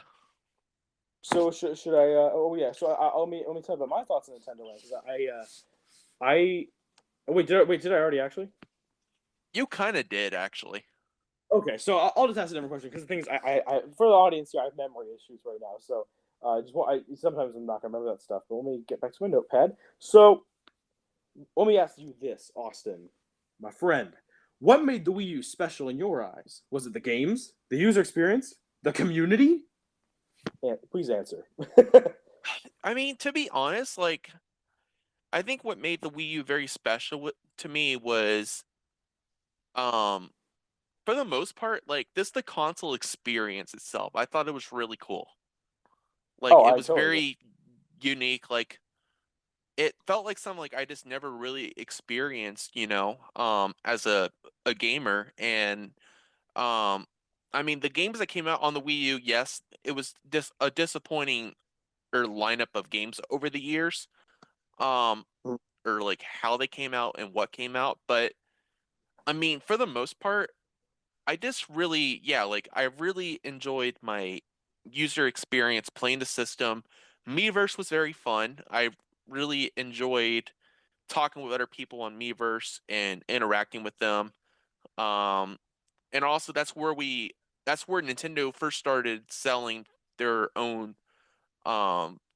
So should I? Oh yeah. So let me tell you about my thoughts on Nintendo Land because I wait did I already actually? you kind of did actually. Okay, so I'll just ask a different question because the thing is I for the audience here I have memory issues right now, so just sometimes I'm not gonna remember that stuff. But let me get back to my notepad. So let me ask you this, Austin, my friend. What made the Wii U special in your eyes? Was it the games, the user experience, the community? Yeah, please answer. I mean, to be honest, like I think what made the Wii U very special to me was, um, for the most part, like this the console experience itself. I thought it was really cool. Like Oh, it I was totally agree. very unique. Like it felt like something like I just never really experienced, as a gamer. And um, I mean, the games that came out on the Wii U, yes, it was a disappointing or lineup of games over the years. Um, Mm. or like how they came out and what came out, but I mean, for the most part, I just really, yeah, like I really enjoyed my user experience playing the system. Miiverse was very fun. I really enjoyed talking with other people on Miiverse and interacting with them. Um, and also that's where Nintendo first started selling their own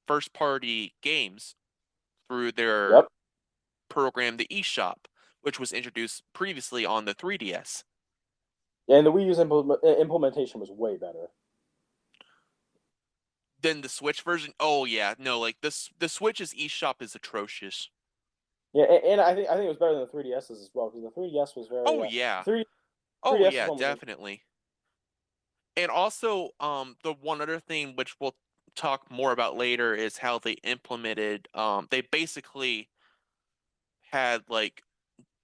first party games through their Yep. program, the eShop, which was introduced previously on the 3DS. And the Wii U's implementation was way better. Then the Switch version, oh yeah, no, like this the Switch's eShop is atrocious. Yeah, and I think it was better than the 3DS's as well because the 3DS was very Oh yeah. 3 Oh 3DS's yeah, one was a, definitely. And also, the one other thing which we'll talk more about later is how they implemented they basically had like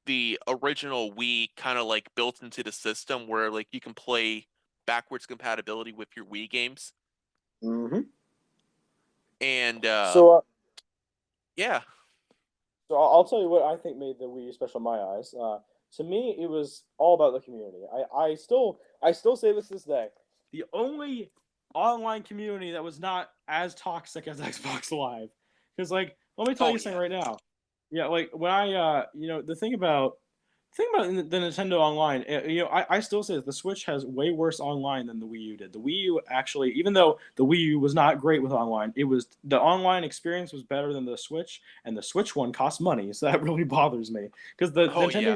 the original Wii kind of like built into the system where like you can play backwards compatibility with your Wii games. hmm And So yeah. so I'll tell you what I think made the Wii U special in my eyes. To me, it was all about the community. I still say this to this day. The only online community that was not as toxic as Xbox Live. Because like, let me tell Oh you something yeah. right now. Yeah, like when I the thing about the Nintendo Online, I still say that the Switch has way worse online than the Wii U did. The Wii U actually, even though the Wii U was not great with online, it was the online experience was better than the Switch, and the Switch one cost money, so that really bothers me because the Oh yeah.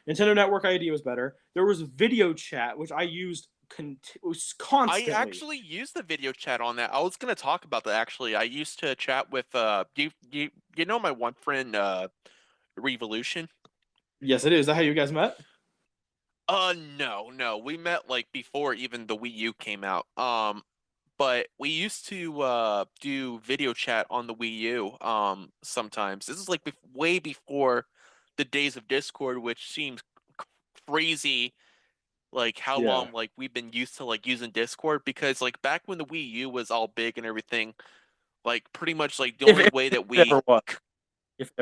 Nintendo Network ID was better. There was video chat, which I used I constantly. actually used the video chat on that. I was gonna talk about that actually. I used to chat with you know my one friend Revolution? Yes, it is. Is that how you guys met? No, no. We met like before even the Wii U came out. But we used to do video chat on the Wii U sometimes. This is like way before the days of Discord, which seems crazy like how Yeah. long like we've been used to like using Discord because like back when the Wii U was all big and everything, like pretty much like If it, if it ever was,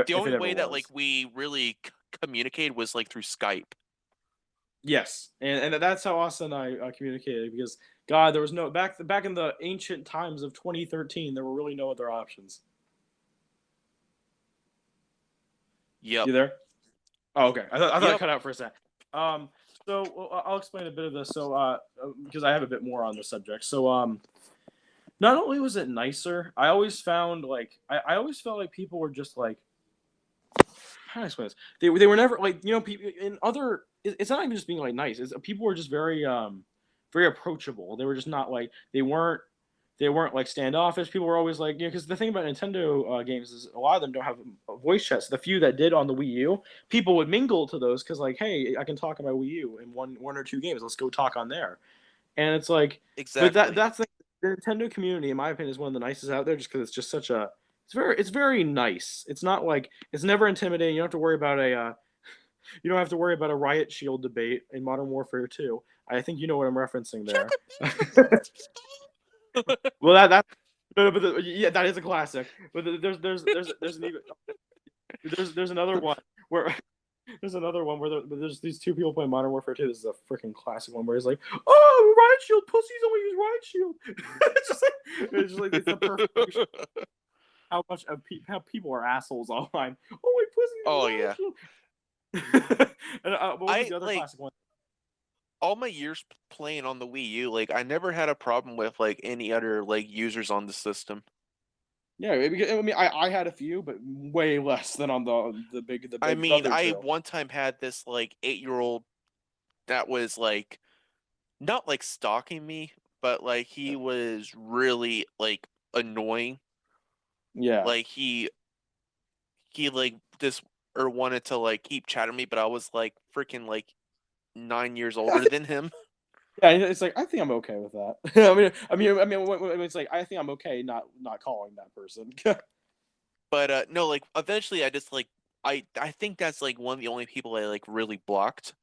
the if only it ever way that like was. we really communicated was like through Skype. Yes, and that's how Austin and I communicated because God, there was no back in the ancient times of 2013. There were really no other options. Yep. You there? Oh, okay. I thought I Yep. cut out for a sec. Um, so I'll explain a bit of this. So because I have a bit more on the subject. So not only was it nicer, I always found like I always felt like people were just like how do I explain this? They were never like people in other. It's not even just being like nice. It's people were just very approachable. They were just not like they weren't like standoffish. People were always like because the thing about Nintendo games is a lot of them don't have voice chats. The few that did on the Wii U, people would mingle to those because like hey I can talk on my Wii U in one or two games. Let's go talk on there. And it's like, but Exactly. the Nintendo community, in my opinion, is one of the nicest out there, just because it's just such a, it's very nice. It's not like it's never intimidating. You don't have to worry about you don't have to worry about a riot shield debate in Modern Warfare 2. I think you know what I'm referencing there. Well, that no, but yeah, that is a classic. But there's an even there's another one where there's another one where there's these two people playing Modern Warfare 2. This is a freaking classic one where he's like, "Oh, riot shield, pussies only use riot shield." It's just like it's the perfect picture of how much how people are assholes online. Oh, wait, Oh pussies yeah. use riot shield. And what was I the other like classic one? all my years playing on the Wii U, like I never had a problem with like any other like users on the system. Yeah, I mean, I had a few, but way less than on the I big mean, other I two. one time had this like 8-year-old that was like not like stalking me, but like he was really like annoying. Yeah, Like he like just or wanted to like keep chatting me, but I was like freaking like 9 years older than him. Yeah, it's like I think I'm okay with that. It's like I think I'm okay not calling that person. But no, like eventually I just like I think that's like one of the only people I like really blocked.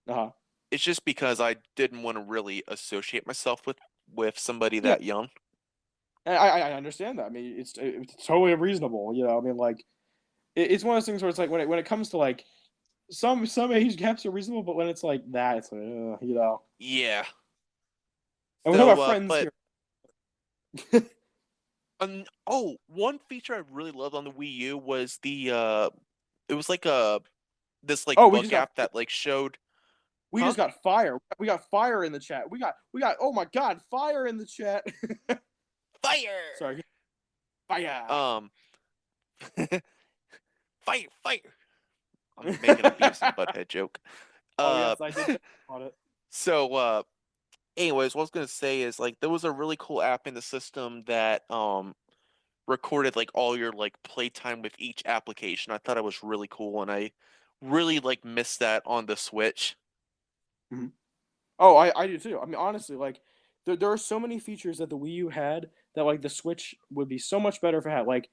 Uh-huh. It's just because I didn't want to really associate myself with somebody Yeah, that young. and I understand that. I mean, it's totally reasonable. You know, I mean, like it's one of those things where it's like when it comes to like some age gaps are reasonable, but when it's like that, it's like you know. Yeah. And we're talking So about friends but here. oh, one feature I really loved on the Wii U was it was like this like Oh, bug app that like showed. we Huh? just got fire. We got fire in the chat. We got oh my god, fire in the chat. Fire. Sorry. Fire. Um fire. I'm making a Beavis and Butthead joke. Oh Uh yes, I did check on it. so anyways, what I was gonna say is like there was a really cool app in the system that recorded like all your like playtime with each application. I thought it was really cool, and I really like missed that on the Switch. Mhm. Oh, I do too. I mean, honestly, like there are so many features that the Wii U had that like the Switch would be so much better if it had like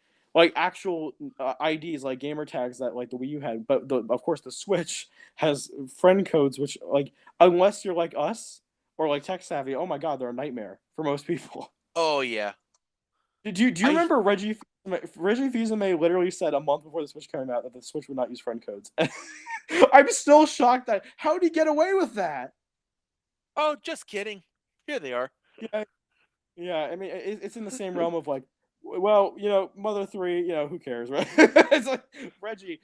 actual IDs like gamer tags that like the Wii U had. But of course the Switch has friend codes, which like unless you're like us or like tech savvy, oh my god, they're a nightmare for most people. Oh yeah. Do you I remember Reggie Fils-Aimé literally said a month before the Switch came out that the Switch would not use friend codes. I'm still shocked that how did he get away with that? Oh, just kidding. Here they are. Yeah, yeah. I mean, it's in the same realm of like, well, you know, Mother 3, you know, who cares, right? It's like Reggie,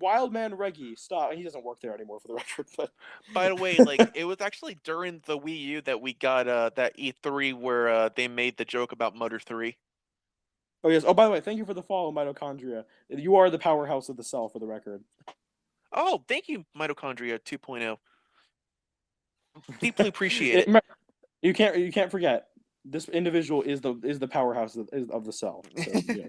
Wildman Reggie, stop. He doesn't work there anymore for the record, but By the way, like it was actually during the Wii U that we got that E3 where they made the joke about Mother 3. oh yes. Oh, by the way, thank you for the follow, mitochondria. You are the powerhouse of the cell, for the record. Oh, thank you, Mitochondria 2.0. Deeply appreciate it. Remember, you can't forget this individual is the powerhouse of the cell. So yeah,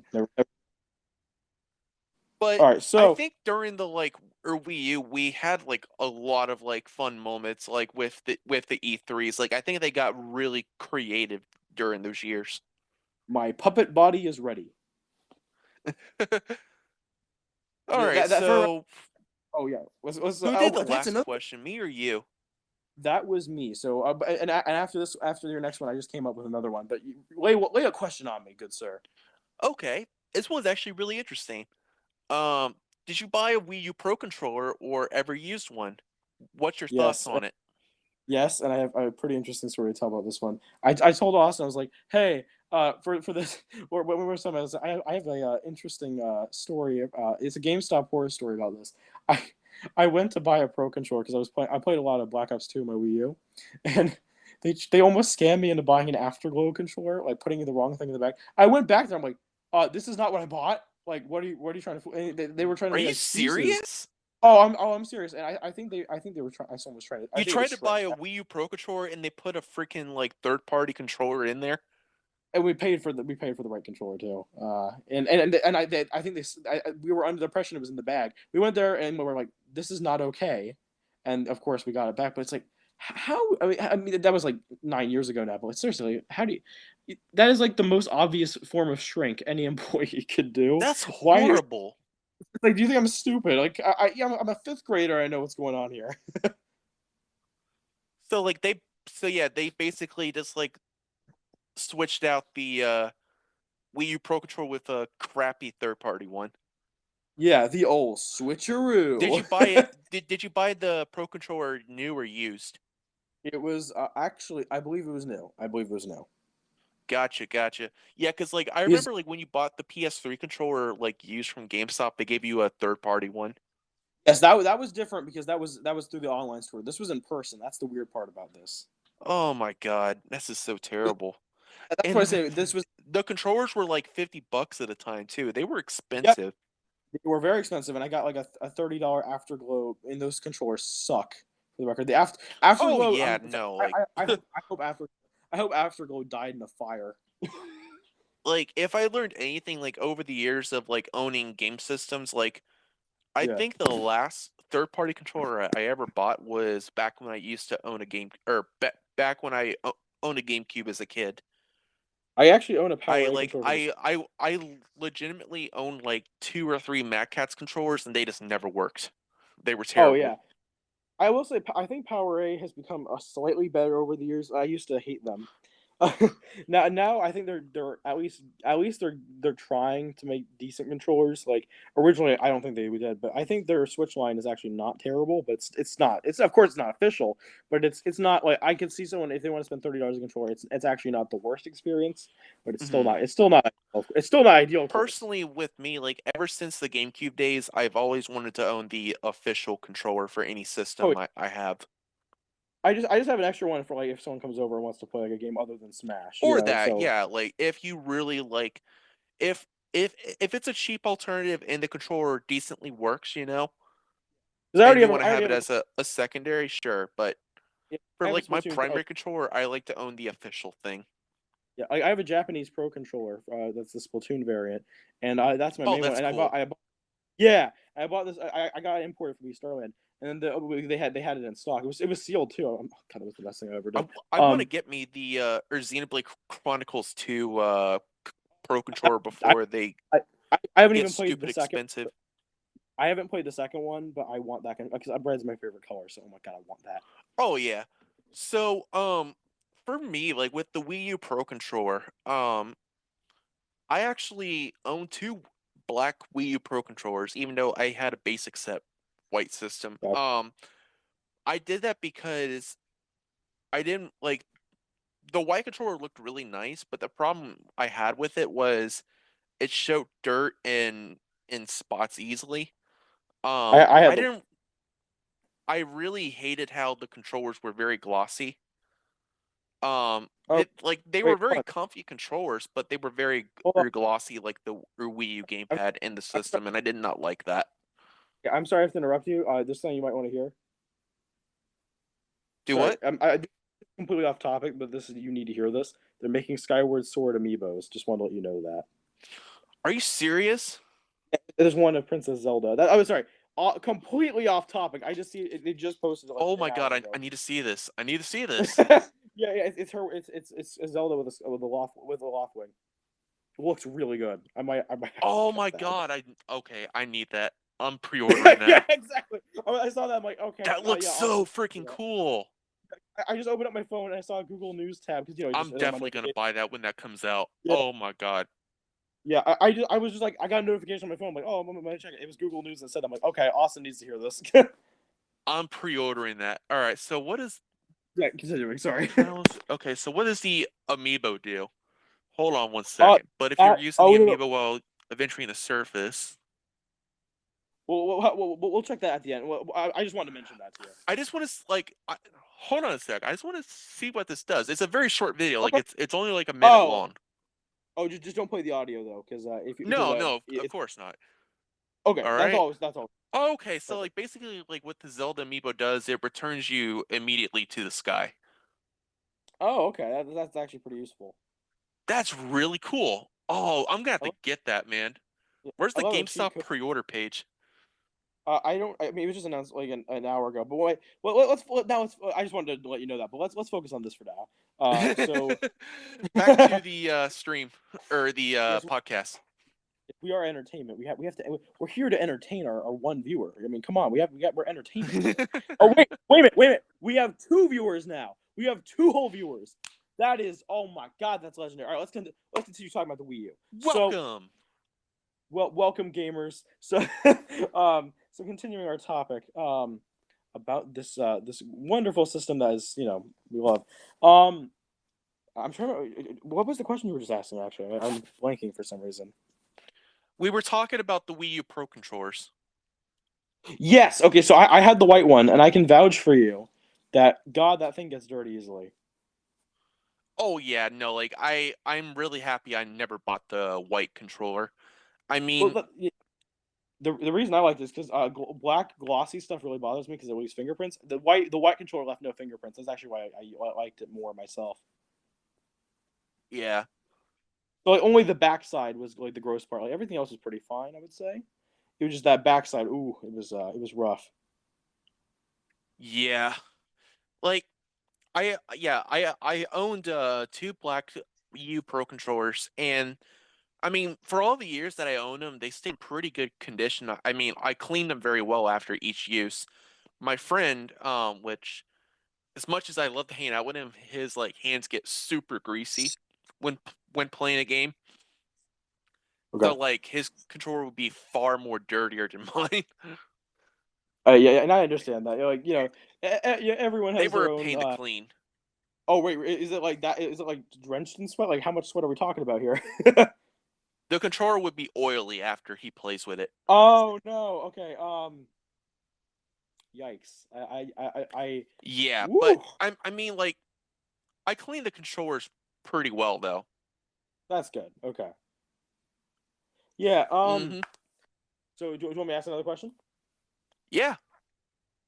But all right. I So think during the like Wii U, we had like a lot of like fun moments like with the E3s. Like I think they got really creative during those years. my puppet body is ready. All right, That for so oh yeah. who did the That's last another. question, me or you? That was me. So, and after this, after your next one, I just came up with another one. But lay a question on me, good sir. Okay, this one's actually really interesting. Um, did you buy a Wii U Pro controller or ever used one? What's your thoughts Yes, on it? yes, and I have a pretty interesting story to tell about this one. I told Austin, I was like, hey, for this, or when we were talking about this, I have a interesting story. It's a GameStop horror story about this. I I went to buy a Pro controller because I played a lot of Black Ops 2 on my Wii U, and they almost scammed me into buying an Afterglow controller, like putting the wrong thing in the back. I went back there, I'm like, this is not what I bought. Like, what are you trying to? And they were trying to Are make you excuses. serious? I'm serious, and I think they were trying. Someone was trying to. I You think it tried was to buy Shrek. a Wii U Pro controller and they put a freaking like third-party controller in there? And we paid for the right controller too. I think we were under the impression it was in the bag. We went there and we were like, this is not okay, and of course we got it back. But it's like, how? I mean that was like 9 years ago now. But like, seriously, how do you? That is like the most obvious form of shrink any employee could do. That's Why? horrible. Like, do you think I'm stupid? Like, I'm a fifth grader. I know what's going on here. So like they basically just like switched out the Wii U Pro controller with a crappy third-party one. Yeah, the old switcheroo. Did you buy it? Did you buy the Pro controller new or used? It was actually, I believe it was new. I believe it was new. Gotcha. Yeah, because like I Because remember like when you bought the PS3 controller like used from GameStop, they gave you a third-party one. yes, that was different because that was through the online store. This was in person. That's the weird part about this. Oh my god, this is so terrible. That's what I And say. This was the controllers were like $50 at a time too. They were yep. expensive. They were very expensive, and I got like a $30 Afterglow, and those controllers suck. For the record, the Oh Afterglow. yeah, no, like I hope Afterglow died in a fire. like if I learned anything like over the years of like owning game systems, like I Yeah. think the last third party controller I ever bought was back when I used to own a game, or back when owned a GameCube as a kid. I actually own a I Power A like controller for this. I legitimately owned like 2 or 3 Mad Catz controllers and they just never worked. They were Oh terrible. yeah. I will say, I think Power A has become slightly better over the years. I used to hate them. Now I think they're at least they're trying to make decent controllers. Like originally, I don't think they did, but I think their Switch line is actually not terrible. But it's not. It's of course it's not official, but it's not like I could see someone if they want to spend $30 a controller. It's actually not the worst experience, but it's still Mhm. not. It's still not. It's still not ideal. Of course. Personally, with me, like ever since the GameCube days, I've always wanted to own the official controller for any Oh, system I have. I just have an extra one for like if someone comes over and wants to play like a game other than Smash. Or that, So yeah, like if you really like if if it's a cheap alternative and the controller decently works, because and you want I to have already it have a as a secondary, sure. But yeah, I for have a like my Splatoon. primary controller, I like to own the official thing. Yeah, I have a Japanese Pro controller. That's the Splatoon variant, and that's my Oh, main one. that's And cool. yeah, I bought this. I got it imported from East Starland, and then they had it in stock. It was sealed too. God, it was the best thing I ever did. I want to get me the or Xenoblade Chronicles 2 Pro controller I, before they I haven't get even played stupid the second. expensive. I haven't played the second one, but I want that because red's my favorite color. So oh my god, I want that. Oh yeah. So for me, like with the Wii U Pro controller, I actually own 2 black Wii U Pro controllers, even though I had a basic set white system. Yeah. I did that because I didn't like the white controller looked really nice, but the problem I had with it was it showed dirt in spots easily. I had I the didn't I really hated how the controllers were very glossy. oh They were wait very hold comfy controllers, but they were very on. glossy, like the Wii U I'm, gamepad in the I'm, system, and I did not like that. I'm sorry I have to interrupt you. There's something you might want to hear. Do Sorry, what? completely off topic, but you need to hear this. They're making Skyward Sword amiibos. Just want to let you know that. Are you serious? There's one of Princess Zelda. I was sorry, completely off topic. I just see it, they just posted it like Oh an my god, hour I ago. need to see this. I need to see this. Yeah, it's her. It's Zelda with a loft wing. It looks really good. I might actually Oh get my that. god, I need that. I'm pre-ordering Yeah, that. exactly. I saw that. I'm like, okay, That looks yeah, so awesome. freaking cool. I just opened up my phone and I saw a Google News tab because it just I'm in my definitely gonna notification. buy that when that comes out. Yeah, Oh my god. yeah. I was just like, I got a notification on my phone. I'm like, oh, I'm gonna check it. It was Google News that said. I'm like, okay, Austin needs to hear this. I'm pre-ordering that. All right, so what is Yeah, continuing. Sorry. okay, so what does the amiibo do? Hold on one second. But if you're using Oh the no, amiibo while adventuring the surface, we'll check that at the end. I just wanted to mention that to you. I just want to hold on a sec. I just want to see what this does. It's a very short video. Like Okay. it's only like a minute Oh, long. just don't play the audio though, because No, no, of it's course not. okay. All That's right. all. That's all. Okay, so Perfect. like basically like what the Zelda amiibo does, it returns you immediately to the sky. Oh, okay. That's actually pretty useful. That's really cool. Oh, I'm gonna have I to love, get that, man. yeah, Where's I the love the cheat GameStop code. pre-order page? I don't. I mean, it was just announced like an hour ago. But wait, now let's. I just wanted to let you know that. But let's focus on this for now. So Back to the stream or the yes, podcast. we are entertainment. We have to. We're here to entertain our one viewer. I mean, come on. We're entertainment here. Oh wait a minute. We have 2 viewers now. We have 2 whole viewers. That is, oh my god, that's legendary. All right, let's continue talking about the Wii U. So, Welcome. welcome gamers. So, so continuing our topic, about this wonderful system that is, we love. Um, I'm trying to. What was the question you were just asking? Actually, I'm blanking for some reason. We were talking about the Wii U Pro controllers. Yes. Okay. So I had the white one, and I can vouch for you that God, that thing gets dirty easily. Oh yeah, no, like I'm really happy I never bought the white controller. I Well, mean, the reason I like this because black glossy stuff really bothers me because it leaves fingerprints. The white controller left no fingerprints. That's actually why I liked it more myself. yeah. So like only the backside was like the gross part. Like everything else was pretty fine, I would say. It was just that backside. Ooh, it was rough. Yeah, like I owned two black Wii U Pro controllers, and I mean, for all the years that I owned them, they stayed in pretty good condition. I mean, I cleaned them very well after each use. My friend, which as much as I love to hang out with him, his like hands get super greasy when playing a game. Okay. So like his controller would be far more dirtier than mine. Yeah, and I understand that. Like yeah, everyone They has were their a own. pain to clean. Oh wait, is it like that? Is it like drenched in sweat? Like how much sweat are we talking about here? The controller would be oily after he plays with it. Oh no. Okay. Yikes. Yeah, but Woo. I mean like I clean the controllers pretty well though. That's good. Okay. Yeah. Mm-hmm. So do you want me to ask another question? Yeah.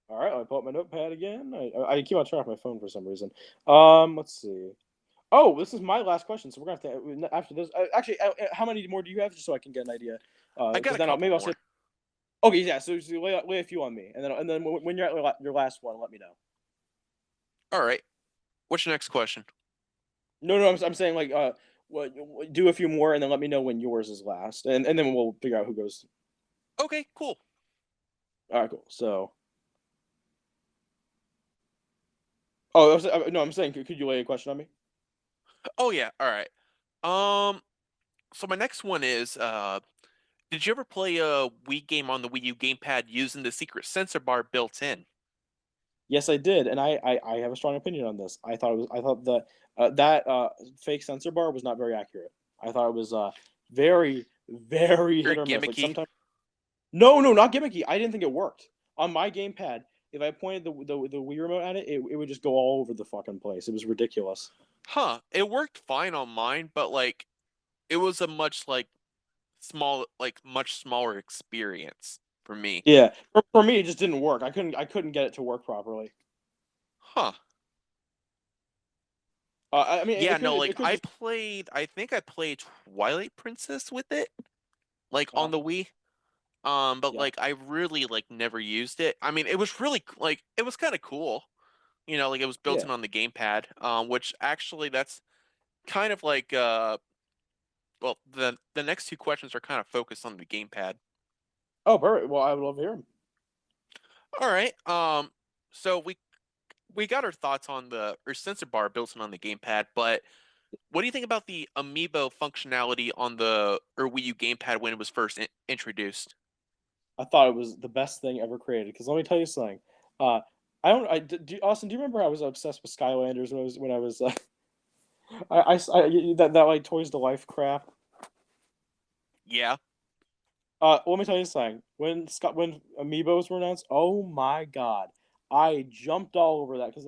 All right. I pull up my notepad again. I keep on track of my phone for some reason. Let's see. Oh, this is my last question, so we're gonna have to after this. Actually, how many more do you have, just so I can get an idea? I got Because a then couple maybe I'll say. more. Okay, yeah. So lay a few on me, and then when you're at your last one, let me know. All right. What's your next question? No, I'm saying like what do a few more, and then let me know when yours is last, and then we'll figure out who goes. Okay, cool. All right, cool. So, oh, no, I'm saying could you lay a question on me? Oh yeah, all right. Um so my next one is did you ever play a Wii game on the Wii U gamepad using the secret sensor bar built in? Yes, I did, and I have a strong opinion on this. I thought that that fake sensor bar was not very accurate. I thought it was very Very hit or miss. Like gimmicky? sometimes, no, not gimmicky. I didn't think it worked on my gamepad. If I pointed the Wii remote at it, it would just go all over the fucking place. It was ridiculous. Huh. It worked fine on mine, but like it was a much like much smaller experience for me. Yeah, for me, it just didn't work. I couldn't get it to work properly. Huh. I mean, Yeah, no, like it could just. I think I played Twilight Princess with it, like Uh, on the Wii. But yeah, like I really like never used it. I mean, it was really like it was kind of cool. You know, like it was built yeah. in on the gamepad. Which actually that's kind of like well, the next two questions are kind of focused on the gamepad. Oh, perfect. Well, I would love to hear 'em. All right. So we got our thoughts on the or sensor bar built in on the gamepad, but what do you think about the amiibo functionality on the or Wii U gamepad when it was first introduced? I thought it was the best thing ever created. Because let me tell you something. Uh, I don't. Austin, do you remember I was obsessed with Skylanders when I was that like Toys to Life crap. Yeah. Let me tell you something. When Amiibos were announced, oh my god, I jumped all over that because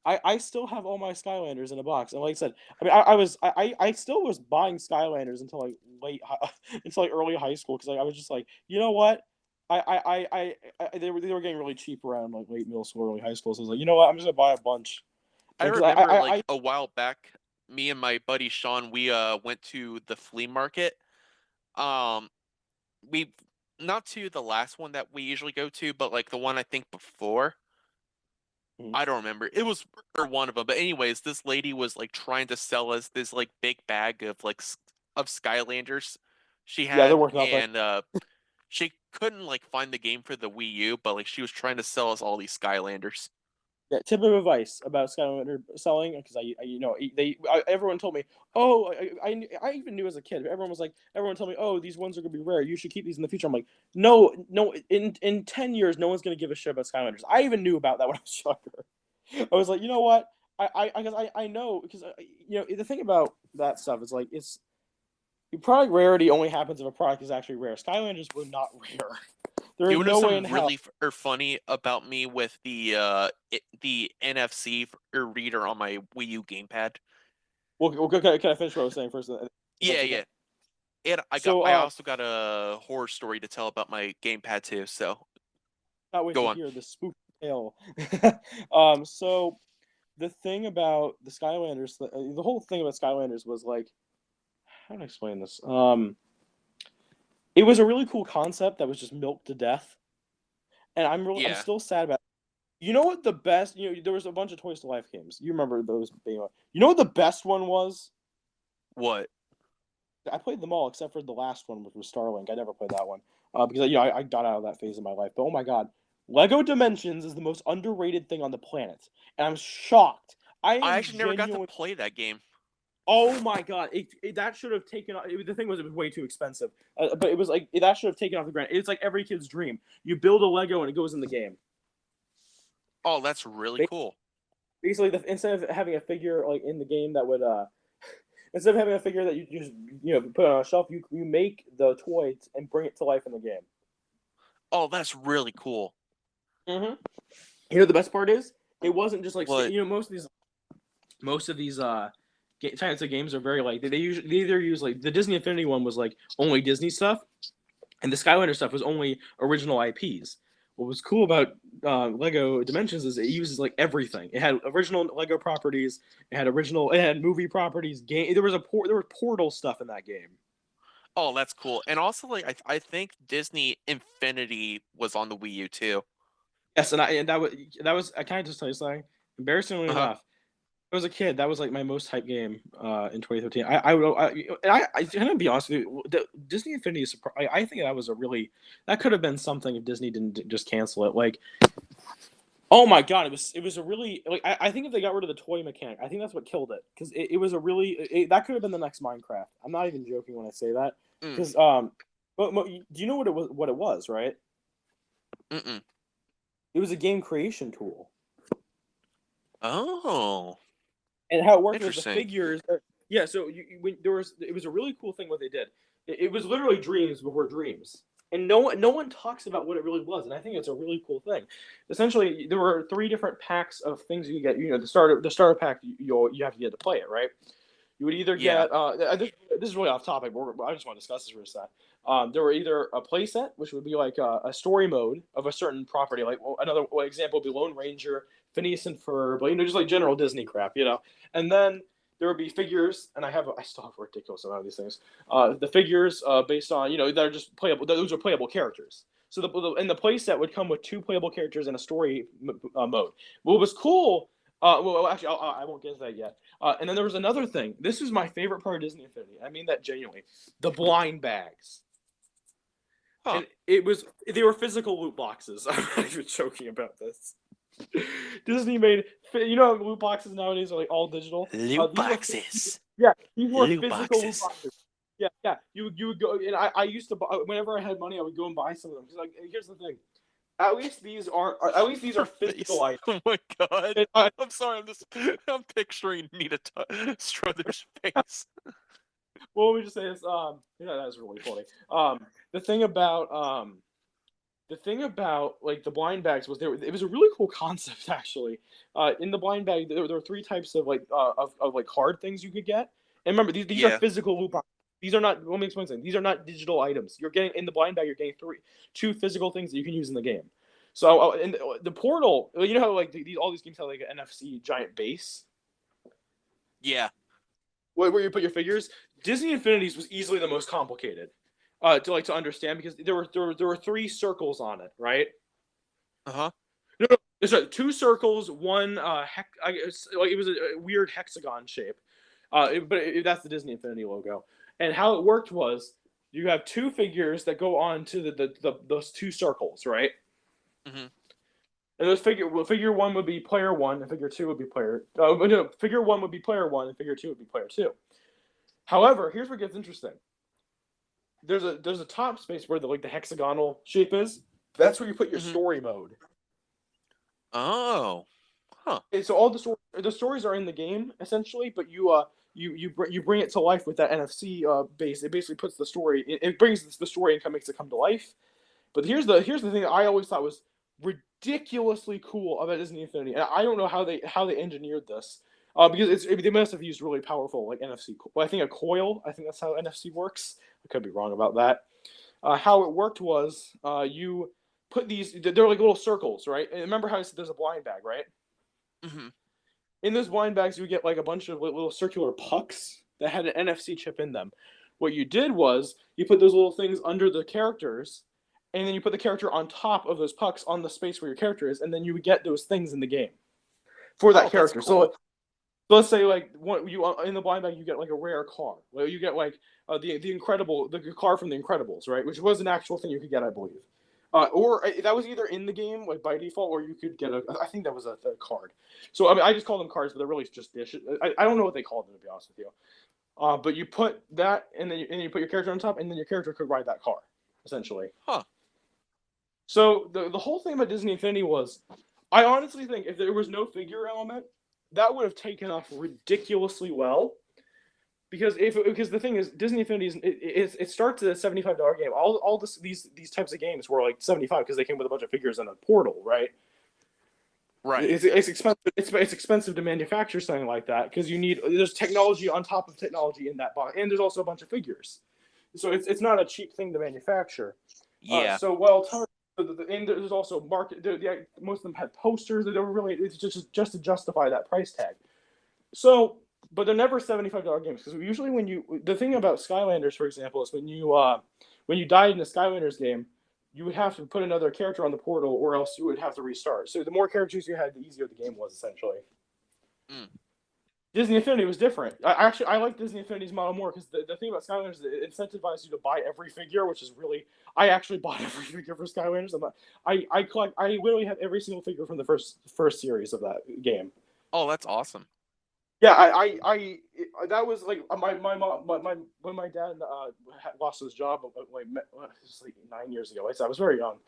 I still have all my Skylanders in a box, and like I said, I mean I still was buying Skylanders until like until like early high school because like, I was just like, you know what. They were getting really cheap around like late middle school, early high school. So I was like, you know what, I'm just gonna buy a bunch. I Because remember I like a while back, me and my buddy Sean, we went to the flea market. Um, we not to the last one that we usually go to, but like the one I think before. Mhm. I don't remember. It was or one of them. But anyways, this lady was like trying to sell us this like big bag of like of Skylanders she Yeah, they're had, worth nothing. and she couldn't like find the game for the Wii U, but like she was trying to sell us all these Skylanders. Yeah, tip of advice about Skylander selling because everyone told me, oh, I even knew as a kid. Everyone told me, oh, these ones are gonna be rare. You should keep these in the future. I'm like, no. In 10 years, no one's gonna give a shit about Skylanders. I even knew about that when I was younger. I was like, you know what? I know because the thing about that stuff is like it's product rarity only happens if a product is actually rare. Skylanders were not rare. There You is know no way in something hell. really or funny about me with the NFC or reader on my Wii U gamepad? Well, can I finish what I was saying first? If Yeah, that's okay. yeah. And So, I also got a horror story to tell about my gamepad too. So not wait go to on. hear the spooky tale. So the thing about the Skylanders, the whole thing about Skylanders was like how do I explain this? It was a really cool concept that was just milked to death, and I'm Yeah. still sad about. You know what the best? There was a bunch of Toys to Life games. You remember those? You know what the best one was? What? I played them all except for the last one, which was Starlink. I never played that one because I got out of that phase of my life. But oh my god, Lego Dimensions is the most underrated thing on the planet, and I'm shocked. I I am actually never got to genuine. play that game. Oh my god, that should have taken. The thing was, it was way too expensive, but it was like that should have taken off the ground. It's like every kid's dream. You build a Lego and it goes in the game. Oh, that's really cool. Basically, instead of having a figure like in the game that would instead of having a figure that you just put on a shelf, you make the toy and bring it to life in the game. Oh, that's really cool. Mm-hmm. You know the best part is it wasn't just like What? most of these types of games are very like they either use like the Disney Infinity one was like only Disney stuff, and the Skylander stuff was only original IPs. What was cool about Lego Dimensions is it uses like everything. It had original Lego properties. It had movie properties. There was Portal stuff in that game. Oh, that's cool. And also, like, I think Disney Infinity was on the Wii U too. Yes, and that was I kind of just tell you something. Embarrassingly enough, I was a kid. That was like my most hyped game in 2013. I kind of be honest with you. Disney Infinity is I think that could have been something if Disney didn't just cancel it. Like, oh my god, it was a really like I think if they got rid of the toy mechanic, I think that's what killed it because it was a really that could have been the next Minecraft. I'm not even joking when I say that because but do you know what it was, right? Mm-mm. It was a game creation tool. Oh. And how it worked was the Interesting. figures. Yeah, so it was a really cool thing what they did. It was literally dreams before dreams, and no one talks about what it really was, and I think it's a really cool thing. Essentially, there were 3 different packs of things you get. The starter pack you have to get to play it, right? You would either Yeah. get this is really off topic, but I just want to discuss this for a sec. There were either a playset, which would be like a story mode of a certain property. Like another example would be Lone Ranger, Phineas and Ferb, but just like general Disney crap, And then there would be figures, and I still have a ridiculous amount of these things. The figures based on that are just playable. Those are playable characters. So the playset would come with 2 playable characters in a story mode. What was cool. Well, actually, I won't get into that yet. And then there was another thing. This is my favorite part of Disney Infinity. I mean that genuinely. The blind bags. Huh. And they were physical loot boxes. I'm not even joking about this. Disney made, loot boxes nowadays are like all digital. Loot boxes. These were Loot physical boxes. loot boxes. Yeah. You would go, and I used to buy, whenever I had money, I would go and buy some of them. Because like, here's the thing. At least these are physical items. Oh my god! And I'm sorry. I'm picturing Nita Strother's face. well, let me just say this. That was really funny. The thing about like the blind bags was it was a really cool concept actually. In the blind bag, there were 3 types of like like card things you could get. And remember, these are physical loot boxes. These are not. Let me explain something. These are not digital items. You're getting in the blind bag. You're getting 2 physical things that you can use in the game. So in the portal, how like all these games have like an NFC giant base. Yeah. Where you put your figures. Disney Infinities was easily the most complicated to understand because there were 3 circles on it, right? No, there's 2 circles, one it was a weird hexagon shape, that's the Disney Infinity logo. And how it worked was you have 2 figures that go on to those 2 circles, right? Mm-hmm. And those figure 1 would be player 1, and figure 2 would be player. Figure 1 would be player 1, and figure 2 would be player 2. However, here's where it gets interesting. There's a top space where the hexagonal shape is. That's where you put your story mode. Oh, huh. And so all the stories are in the game essentially, but you bring it to life with that NFC base. It basically puts the story. It brings the story and makes it come to life. But here's the thing that I always thought was ridiculously cool about Disney Infinity, and I don't know how they engineered this. Because they must have used really powerful like NFC. Well, I think a coil. I think that's how NFC works. I could be wrong about that. How it worked was you put these. They're like little circles, right? And remember how I said there's a blind bag, right? Mm-hmm. In those blind bags, you get like a bunch of little circular pucks. that had an NFC chip in them. What you did was you put those little things under the characters, and then you put the character on top of those pucks on the space where your character is, and then you would get those things in the game for that character. Cool. So let's say like you in the blind bag you get like a rare car. Well, you get like the car from the Incredibles, right? Which was an actual thing you could get, I believe. Or that was either in the game like by default, or you could get I think that was a card. So I mean, I just call them cards, but they're really just dishes. I don't know what they call them, to be honest with you. But you put that, and then you put your character on top, and then your character could ride that car, essentially. Huh. So the whole thing about Disney Infinity was, I honestly think if there was no figure element, that would have taken off ridiculously well. Because the thing is, Disney Infinity it starts at a $75 game. All these types of games were like $75 because they came with a bunch of figures and a portal, right? Right. It's expensive. It's expensive to manufacture something like that because there's technology on top of technology in that box, and there's also a bunch of figures. So it's not a cheap thing to manufacture. Yeah. And there's also market. Most of them had posters that were really it's just to justify that price tag. So, but they're never $75 games because usually the thing about Skylanders, for example, is when you died in a Skylanders game, you would have to put another character on the portal, or else you would have to restart. So the more characters you had, the easier the game was, essentially. Mm. Disney Infinity was different. I like Disney Infinity's model more because the thing about Skylanders is it incentivizes you to buy every figure, which is really... I actually bought every figure for Skylanders. I literally have every single figure from the first series of that game. Oh, that's awesome. Yeah, that was like my mom, when my dad lost his job like 9 years ago. I was very young.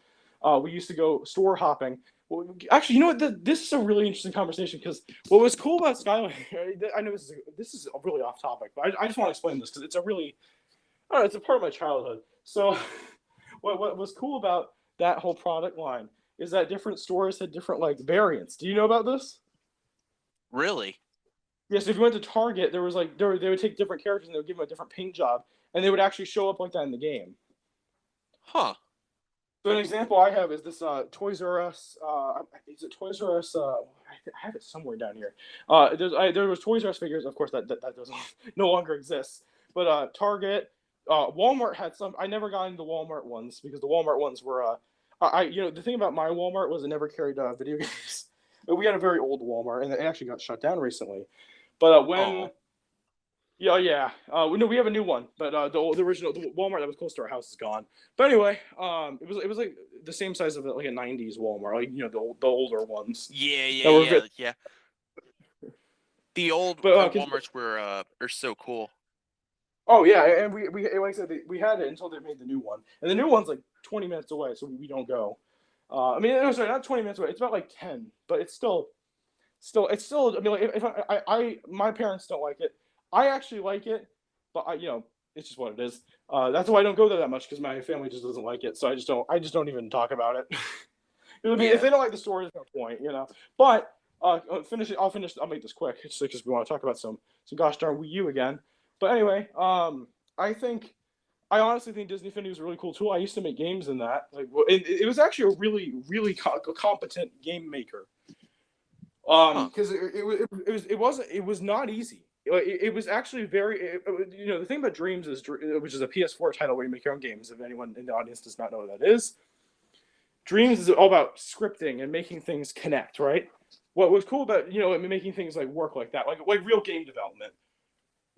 We used to go store hopping. Well, actually, you know what? This is a really interesting conversation because what was cool about Skyline, I know this is really off topic, but I just want to explain this because it's it's a part of my childhood. So, what was cool about that whole product line is that different stores had different like variants. Do you know about this? Really? Yes, if you went to Target, there was like they would take different characters and they would give them a different paint job, and they would actually show up like that in the game. Huh. So an example I have is this Toys R Us. Is it Toys R Us? I have it somewhere down here. There was Toys R Us figures. Of course, that doesn't no longer exists. But Target, Walmart had some. I never got into the Walmart ones because the Walmart ones were. The thing about my Walmart was it never carried video games. We had a very old Walmart, and it actually got shut down recently. But when. No, we have a new one, but the original Walmart that was close to our house is gone. But anyway, it was like the same size of like a '90s Walmart, like the older ones. Yeah. The old Walmarts are so cool. Oh yeah, and we like I said, we had it until they made the new one, and the new one's like 20 minutes away, so we don't go. I mean, sorry, not 20 minutes away. It's about like 10, but it's still. I mean, like if my parents don't like it. I actually like it, but it's just what it is. That's why I don't go there that much because my family just doesn't like it. So I just don't even talk about it. If they don't like the store, there's no point, But I'll make this quick, just because we want to talk about some gosh darn Wii U again. But anyway, I honestly think Disney Infinity was a really cool tool. I used to make games in that. Like, it was actually a really, really competent game maker. Because it was not easy. It was actually very, the thing about Dreams is, which is a PS4 title where you make your own games. If anyone in the audience does not know what that is, Dreams is all about scripting and making things connect, right? What was cool about making things like work like that, like real game development.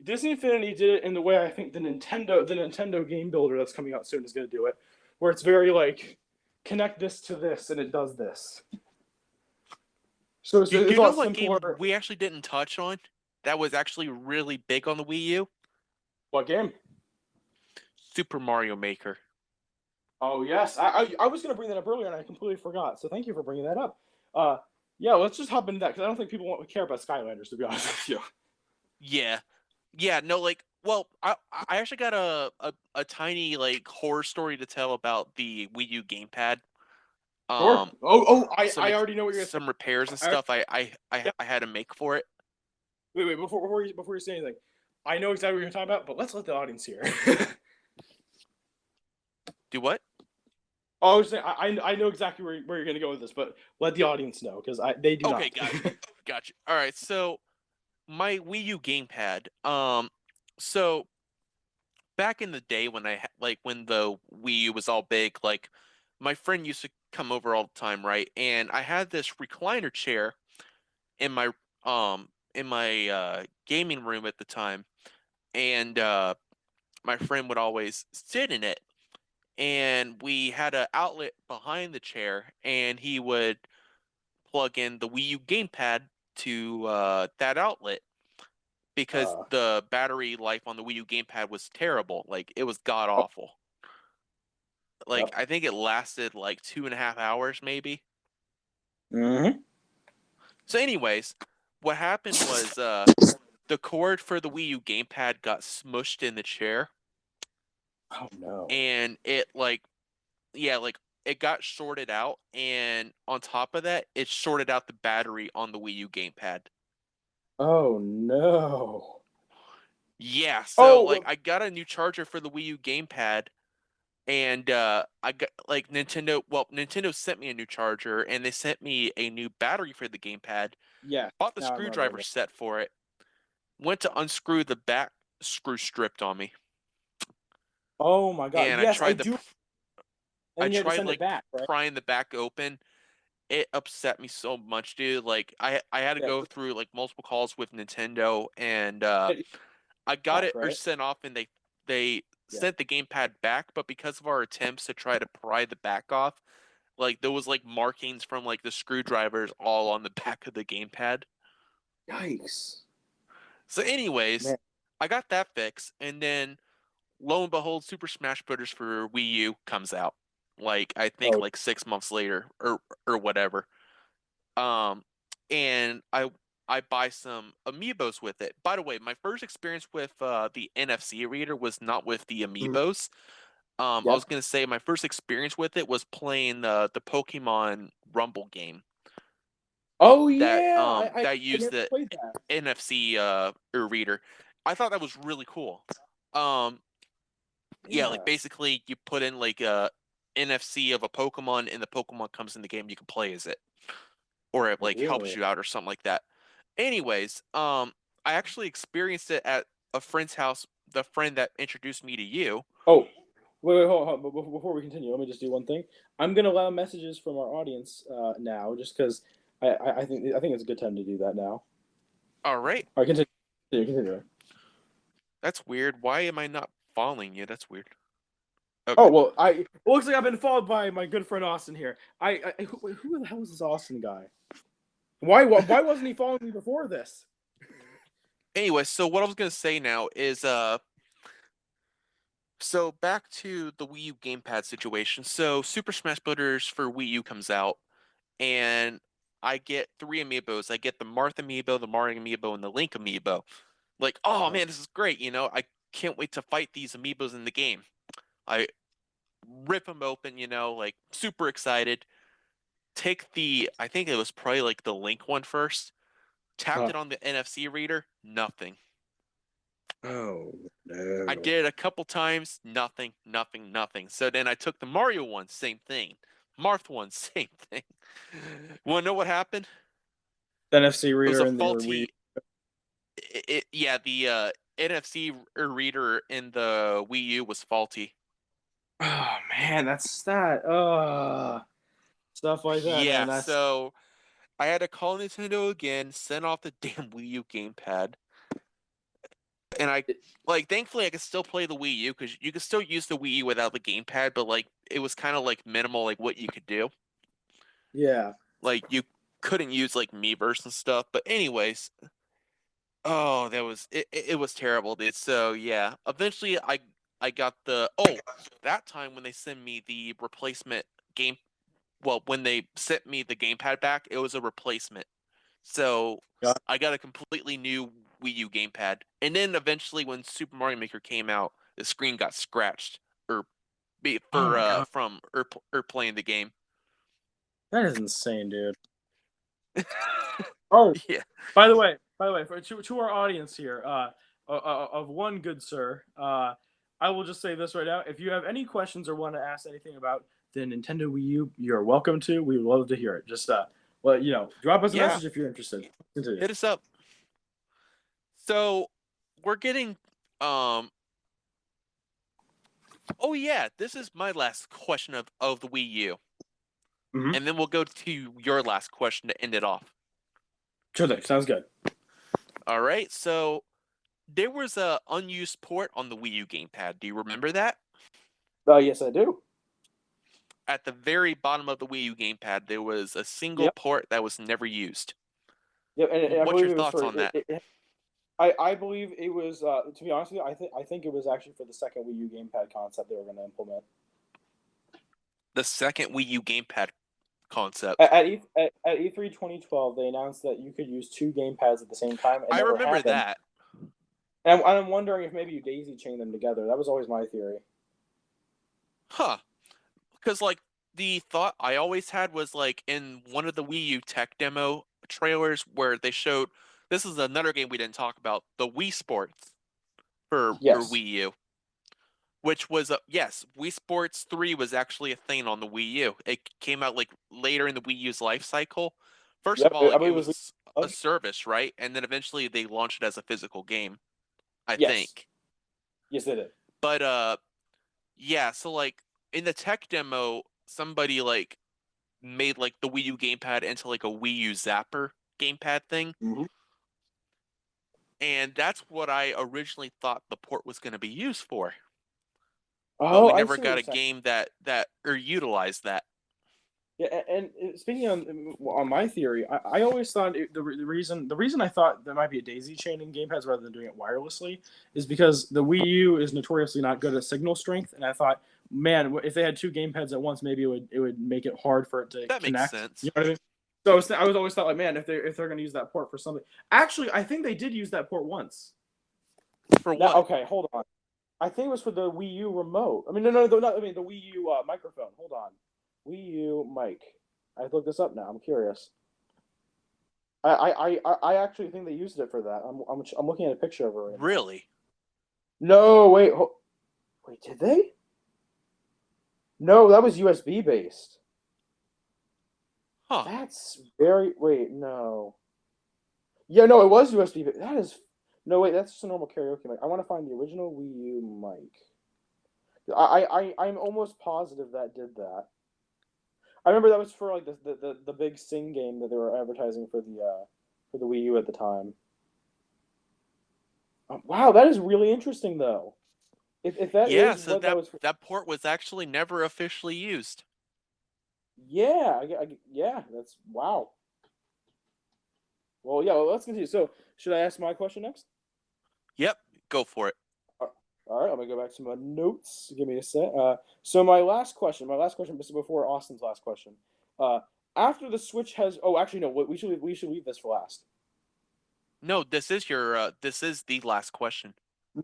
Disney Infinity did it in the way I think the Nintendo game builder that's coming out soon is going to do it, where it's very like connect this to this and it does this. So it's a lot simpler. Game we actually didn't touch on? That was actually really big on the Wii U. What game? Super Mario Maker. Oh yes, I was going to bring that up earlier and I completely forgot. So thank you for bringing that up. Let's just hop into that because I don't think people care about Skylanders, to be honest with you. Yeah. No, like, well, I actually got a tiny like horror story to tell about the Wii U gamepad. Sure. I already know what you're. Some repairs and stuff I had to make for it. Wait, before you say anything, I know exactly what you're talking about, but let's let the audience hear. Do what? Oh, I was saying I know exactly where you're going to go with this, but let the audience know because they do not. Okay, gotcha. All right, so my Wii U gamepad, So back in the day when when the Wii U was all big, like my friend used to come over all the time, right? And I had this recliner chair in my gaming room at the time, and my friend would always sit in it. And we had an outlet behind the chair, and he would plug in the Wii U gamepad to that outlet because Uh, the battery life on the Wii U gamepad was terrible. Like it was god oh, awful. Like yep. I think it lasted like 2.5 hours maybe. Mm-hmm. So, anyways, what happened was the cord for the Wii U gamepad got smushed in the chair, Oh no. and it it got shorted out, and on top of that, it shorted out the battery on the Wii U gamepad. Oh no. Yeah, so Oh, like I got a new charger for the Wii U gamepad, and I got like Nintendo sent me a new charger, and they sent me a new battery for the gamepad. yeah. Bought the Now I'm remembering screwdriver it. set for it. Went to unscrew the back screw stripped on me, Oh my God. and Yes, I do. And I then you had to tried send it like back, right? prying the back open. It upset me so much, dude. Like I had to Yeah. go through like multiple calls with Nintendo, and I got Back, it or right? sent off, and they Yeah. sent the gamepad back, but because of our attempts to try to pry the back off, like there was like markings from like the screwdrivers all on the back of the gamepad. Yikes. So, anyways, Man. I got that fixed, and then lo and behold, Super Smash Bros. For Wii U comes out. Like I think Oh. like 6 months later or whatever. Um, and I buy some amiibos with it. By the way, my first experience with the NFC reader was not with the Mhm. amiibos. I was Yep. gonna say my first experience with it was playing the Pokemon Rumble game Oh that yeah. that I used never the played that. NFC reader. I thought that was really cool. Um, yeah, like Yeah. basically you put in like a NFC of a Pokemon, and the Pokemon comes in the game. You can play as it, or it like helps Really? you out or something like that. Anyways, I actually experienced it at a friend's house. The friend that introduced me to you. Oh, wait, hold. Before we continue, let me just do one thing. I'm gonna allow messages from our audience now, just because I think it's a good time to do that now. All right, All right, continue. that's weird. Why am I not following you? That's weird. Oh Okay. well, it looks like I've been followed by my good friend Austin here. Who the hell is this Austin guy? Why wasn't he following me before this? Anyway, so what I was gonna say now is so back to the Wii U gamepad situation. So Super Smash Bros. For Wii U comes out, and I get three amiibos. I get the Marth amiibo, the Mario amiibo, and the Link amiibo. Like, oh Oh, man, this is great. I can't wait to fight these amiibos in the game. I rip them open, like super excited. Take I think it was probably like the Link one first. Tapped uh, it on the NFC reader, nothing. oh I no. did it a couple times, nothing, nothing, nothing. So then I took the Mario one, same thing. Marth one, same thing. Want to know what happened? NFC It was reader a in the Wii. faulty. Yeah, the NFC reader in the Wii U was faulty. Oh man, that's that. Stuff like that, man. Yeah, That's so I had to call Nintendo again, send off the damn Wii U gamepad, and thankfully I could still play the Wii U because you could still use the Wii U without the gamepad, but like it was kind of like minimal, like what you could do. yeah. Like you couldn't use like Miiverse and stuff. But anyways, oh, it was terrible, dude. So yeah, eventually I got that time when they sent me the replacement game. Well, when they sent me the gamepad back, it was a replacement. So Got- I got a completely new Wii U gamepad. And then eventually when Super Mario Maker came out, the screen got scratched or be Oh for my god, from or playing the game. that is insane, dude. Oh, Yeah. by the way, to our audience here, of one good sir, I will just say this right now: if you have any questions or want to ask anything about the Nintendo Wii U, you're welcome to. We would love to hear it. Just well, drop us a Yeah. message if you're interested. Continue. Hit us up. So we're getting Um. Oh yeah, this is my last question of the Wii U, Mhm. and then we'll go to your last question to end it off. Sure thing. Sounds good. All right. So there was a unused port on the Wii U gamepad. Do you remember that? Yes, I do. At the very bottom of the Wii U gamepad, there was a single Yep. port that was never used. Yep, and I What's your believe it was thoughts for. on that? I believe it was. To be honest with you, I think it was actually for the second Wii U gamepad concept they were going to implement. The second Wii U gamepad concept. At E3 2012, they announced that you could use two gamepads at the same time. It I never remember happened. that. And I'm wondering if maybe you daisy chain them together. That was always my theory. Huh. Because, like, the thought I always had was, like, in one of the Wii U tech demo trailers where they showed, this is another game we didn't talk about, the Wii Sports for Yes. Wii U. Which was, yes, Wii Sports 3 was actually a thing on the Wii U. It came out, like, later in the Wii U's life cycle. First Yep, of all, I like, it believe it was. was a service, right? And then eventually they launched it as a physical game, I Yes. think. Yes, they did. But, yeah, so, like, in the tech demo, somebody, like, made, like, the Wii U gamepad into, like, a Wii U Zapper gamepad thing. Mm-hmm. And that's what I originally thought the port was going to be used for. But Oh, we I never see what got you're a saying. game that or utilized that. Yeah, and speaking on my theory, I always thought the reason I thought there might be a daisy chain in gamepads rather than doing it wirelessly is because the Wii U is notoriously not good at signal strength, and I thought, man, if they had two gamepads at once, maybe it would make it hard for it to That makes connect. sense. You know what I mean? So I was always thought like, man, if they're going to use that port for something. Actually, I think they did use that port once. For Now, what? okay, hold on. I think it was for the Wii U remote. I mean, no, not. I mean, the Wii U microphone. Hold on. Wii U mic. I have to look this up now. I'm curious. I actually think they used it for that. I'm looking at a picture of it right now. Really? No, wait, wait, did they? No, that was USB based. Huh. That's very wait, no. Yeah, no, it was USB. That is no wait. That's just a normal karaoke mic. I want to find the original Wii U mic. I'm almost positive that did that. I remember that was for like the big Sing game that they were advertising for the Wii U at the time. Wow, that is really interesting though. If that Yeah, is so what that was, that port was actually never officially used. yeah, yeah, that's wow. Well, yeah, well, let's continue. So, should I ask my question next? Yep, go for it. All right, I'm gonna go back to my notes. Give me a sec. So my last question before Austin's last question. After the Switch has, oh, actually no, we should leave this for last. No, this is this is the last question.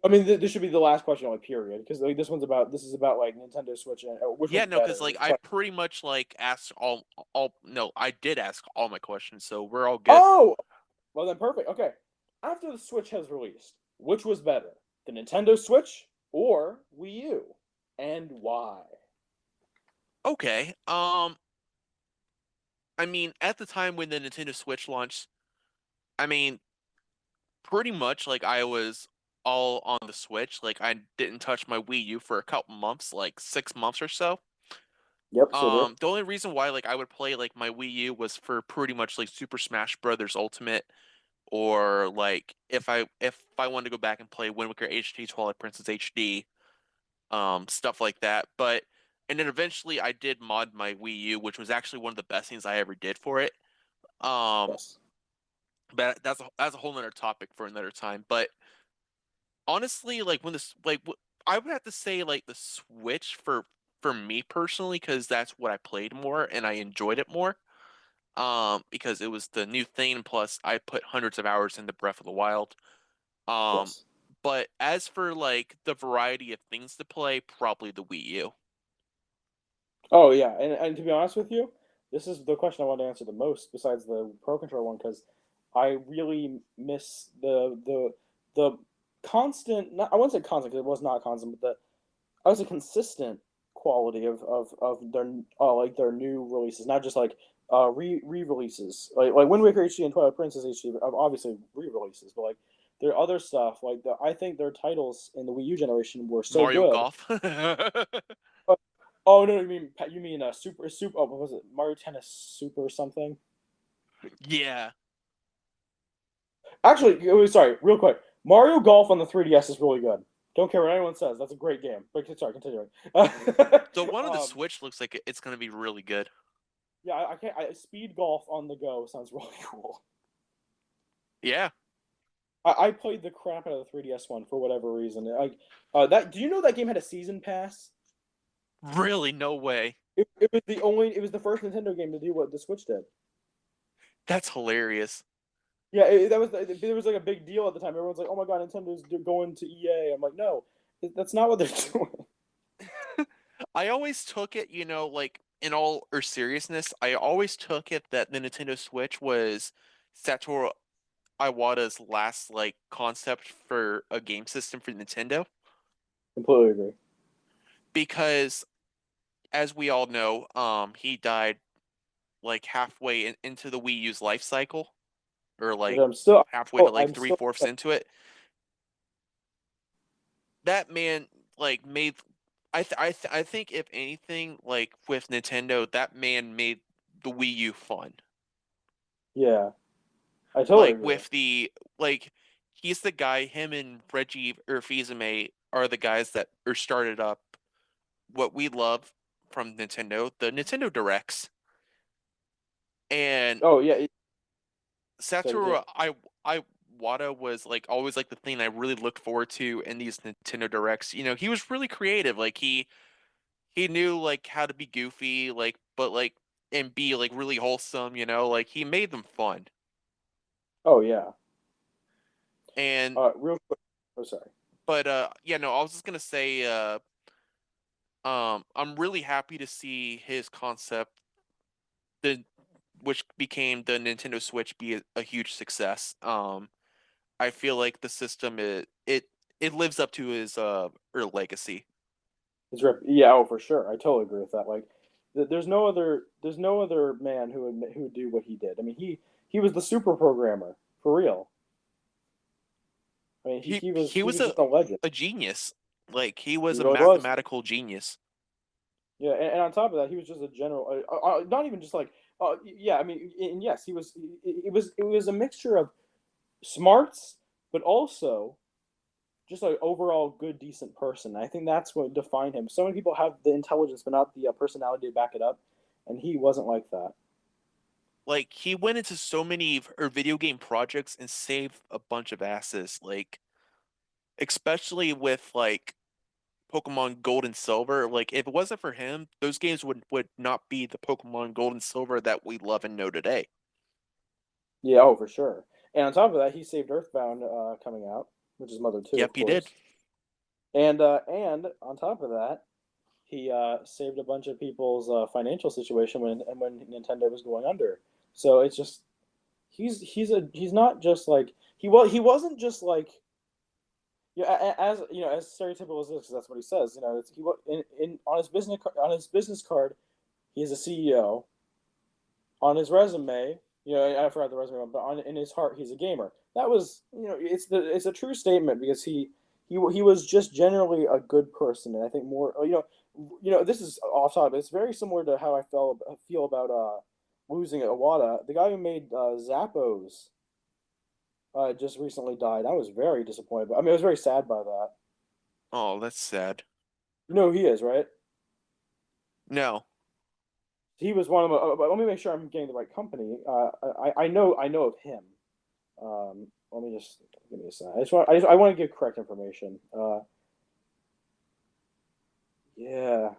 I mean, this should be the last question, like period, because like, this is about like Nintendo Switch and which Yeah, one's no, because better. like I pretty much like asked all no, I did ask all my questions, so we're all good. Oh, well then perfect. Okay, after the Switch has released, which was better, the Nintendo Switch or Wii U, and why? Okay. I mean, at the time when the Nintendo Switch launched, I mean, pretty much like I was all on the Switch. Like I didn't touch my Wii U for a couple months, like 6 months or so. Yep, so The only reason why like I would play like my Wii U was for pretty much like Super Smash Brothers Ultimate, or like if I wanted to go back and play Wind Waker HD, Twilight Princess HD, stuff like that. But and then eventually I did mod my Wii U, which was actually one of the best things I ever did for it. Um, yes. but that's a whole other topic for another time. But honestly, like when this like I would have to say like the Switch for me personally, because that's what I played more and I enjoyed it more. Because it was the new thing. Plus, I put hundreds of hours into Breath of the Wild. Um, Yes. but as for like the variety of things to play, probably the Wii U. Oh yeah, and to be honest with you, this is the question I want to answer the most, besides the Pro Controller one, because I really miss the constant. Not, I wouldn't say constant because it was not constant, but I would say consistent quality of their like their new releases, not just like re releases like Wind Waker HD and Twilight Princess HD, obviously re releases, but like their other stuff, like I think their titles in the Wii U generation were so Mario good. Golf. Oh no, you mean Super? Oh, what was it? Mario Tennis Super or something? Yeah. Actually, sorry, real quick. Mario Golf on the 3DS is really good. Don't care what anyone says. That's a great game. But sorry, continuing. So one of the Um, Switch looks like it's going to be really good. yeah, I can't. Speed golf on the go sounds really cool. Yeah. I played the crap out of the 3DS one for whatever reason. That. Do you know that game had a season pass? Really, no way. It was the only. It was the first Nintendo game to do what the Switch did. That's hilarious. Yeah, there was like a big deal at the time. Everyone's like, "Oh my god, Nintendo's going to EA." I'm like, "No, that's not what they're doing." I always took it, like in all or seriousness, I always took it that the Nintendo Switch was Satoru Iwata's last like concept for a game system for Nintendo, Completely agree. because as we all know, he died like halfway into the Wii U's life cycle, or But like I'm still, halfway to like I'm three still. fourths into it. That man like made I think if anything, like with Nintendo, that man made the Wii U fun. Yeah, I totally Like agree. with the like he's the guy, him and Reggie or Fils-Aimé are the guys that are started up what we love from Nintendo, the Nintendo Directs. And Oh yeah, so yeah, Satoru Iwata was like always like the thing I really looked forward to in these Nintendo Directs. He was really creative. Like he knew like how to be goofy, like but like and be like really wholesome. Like he made them fun. oh yeah. And Real quick. Oh, sorry. but yeah, no, I was just gonna say I'm really happy to see his concept, the which became the Nintendo Switch, be a huge success. I feel like the system it lives up to his legacy. Yeah, oh for sure. I totally agree with that. Like, there's no other man who would do what he did. I mean, he was the super programmer for real. I mean, He he he was was just a legend. a genius. Like he He was a really was. mathematical genius. Yeah, and on top of that, he was just a general. Not even just like. Yeah, I mean, and yes, he was. It was a mixture of smarts, but also just an overall good, decent person. I think that's what defined him. So many people have the intelligence, but not the personality to back it up, and he wasn't like that. Like he went into so many video game projects and saved a bunch of asses. Like especially with like Pokemon Gold and Silver. Like if it wasn't for him, those games would not be the Pokemon Gold and Silver that we love and know today. Yeah, oh for sure. And on top of that, he saved Earthbound coming out, which is Mother Two, Yep, of he did. course. And on top of that, he saved a bunch of people's financial situation when Nintendo was going under. So it's just he's not just like he wasn't just like as as stereotypical as this, 'cause that's what he says. It's, in on his business card, he is a CEO. On his resume, I forgot the resume, but in his heart, he's a gamer. That was, it's a true statement because he was just generally a good person, and I think more, this is off topic. It's very similar to how I feel about losing Iwata, the guy who made Zappos. Just recently died. I was very disappointed. I mean, I was very sad by that. Oh, that's sad. You know who he is, right? No. He was one of them. Let me make sure I'm getting the right company. I know of him. Let me just give me a second. I want to give correct information. Yeah.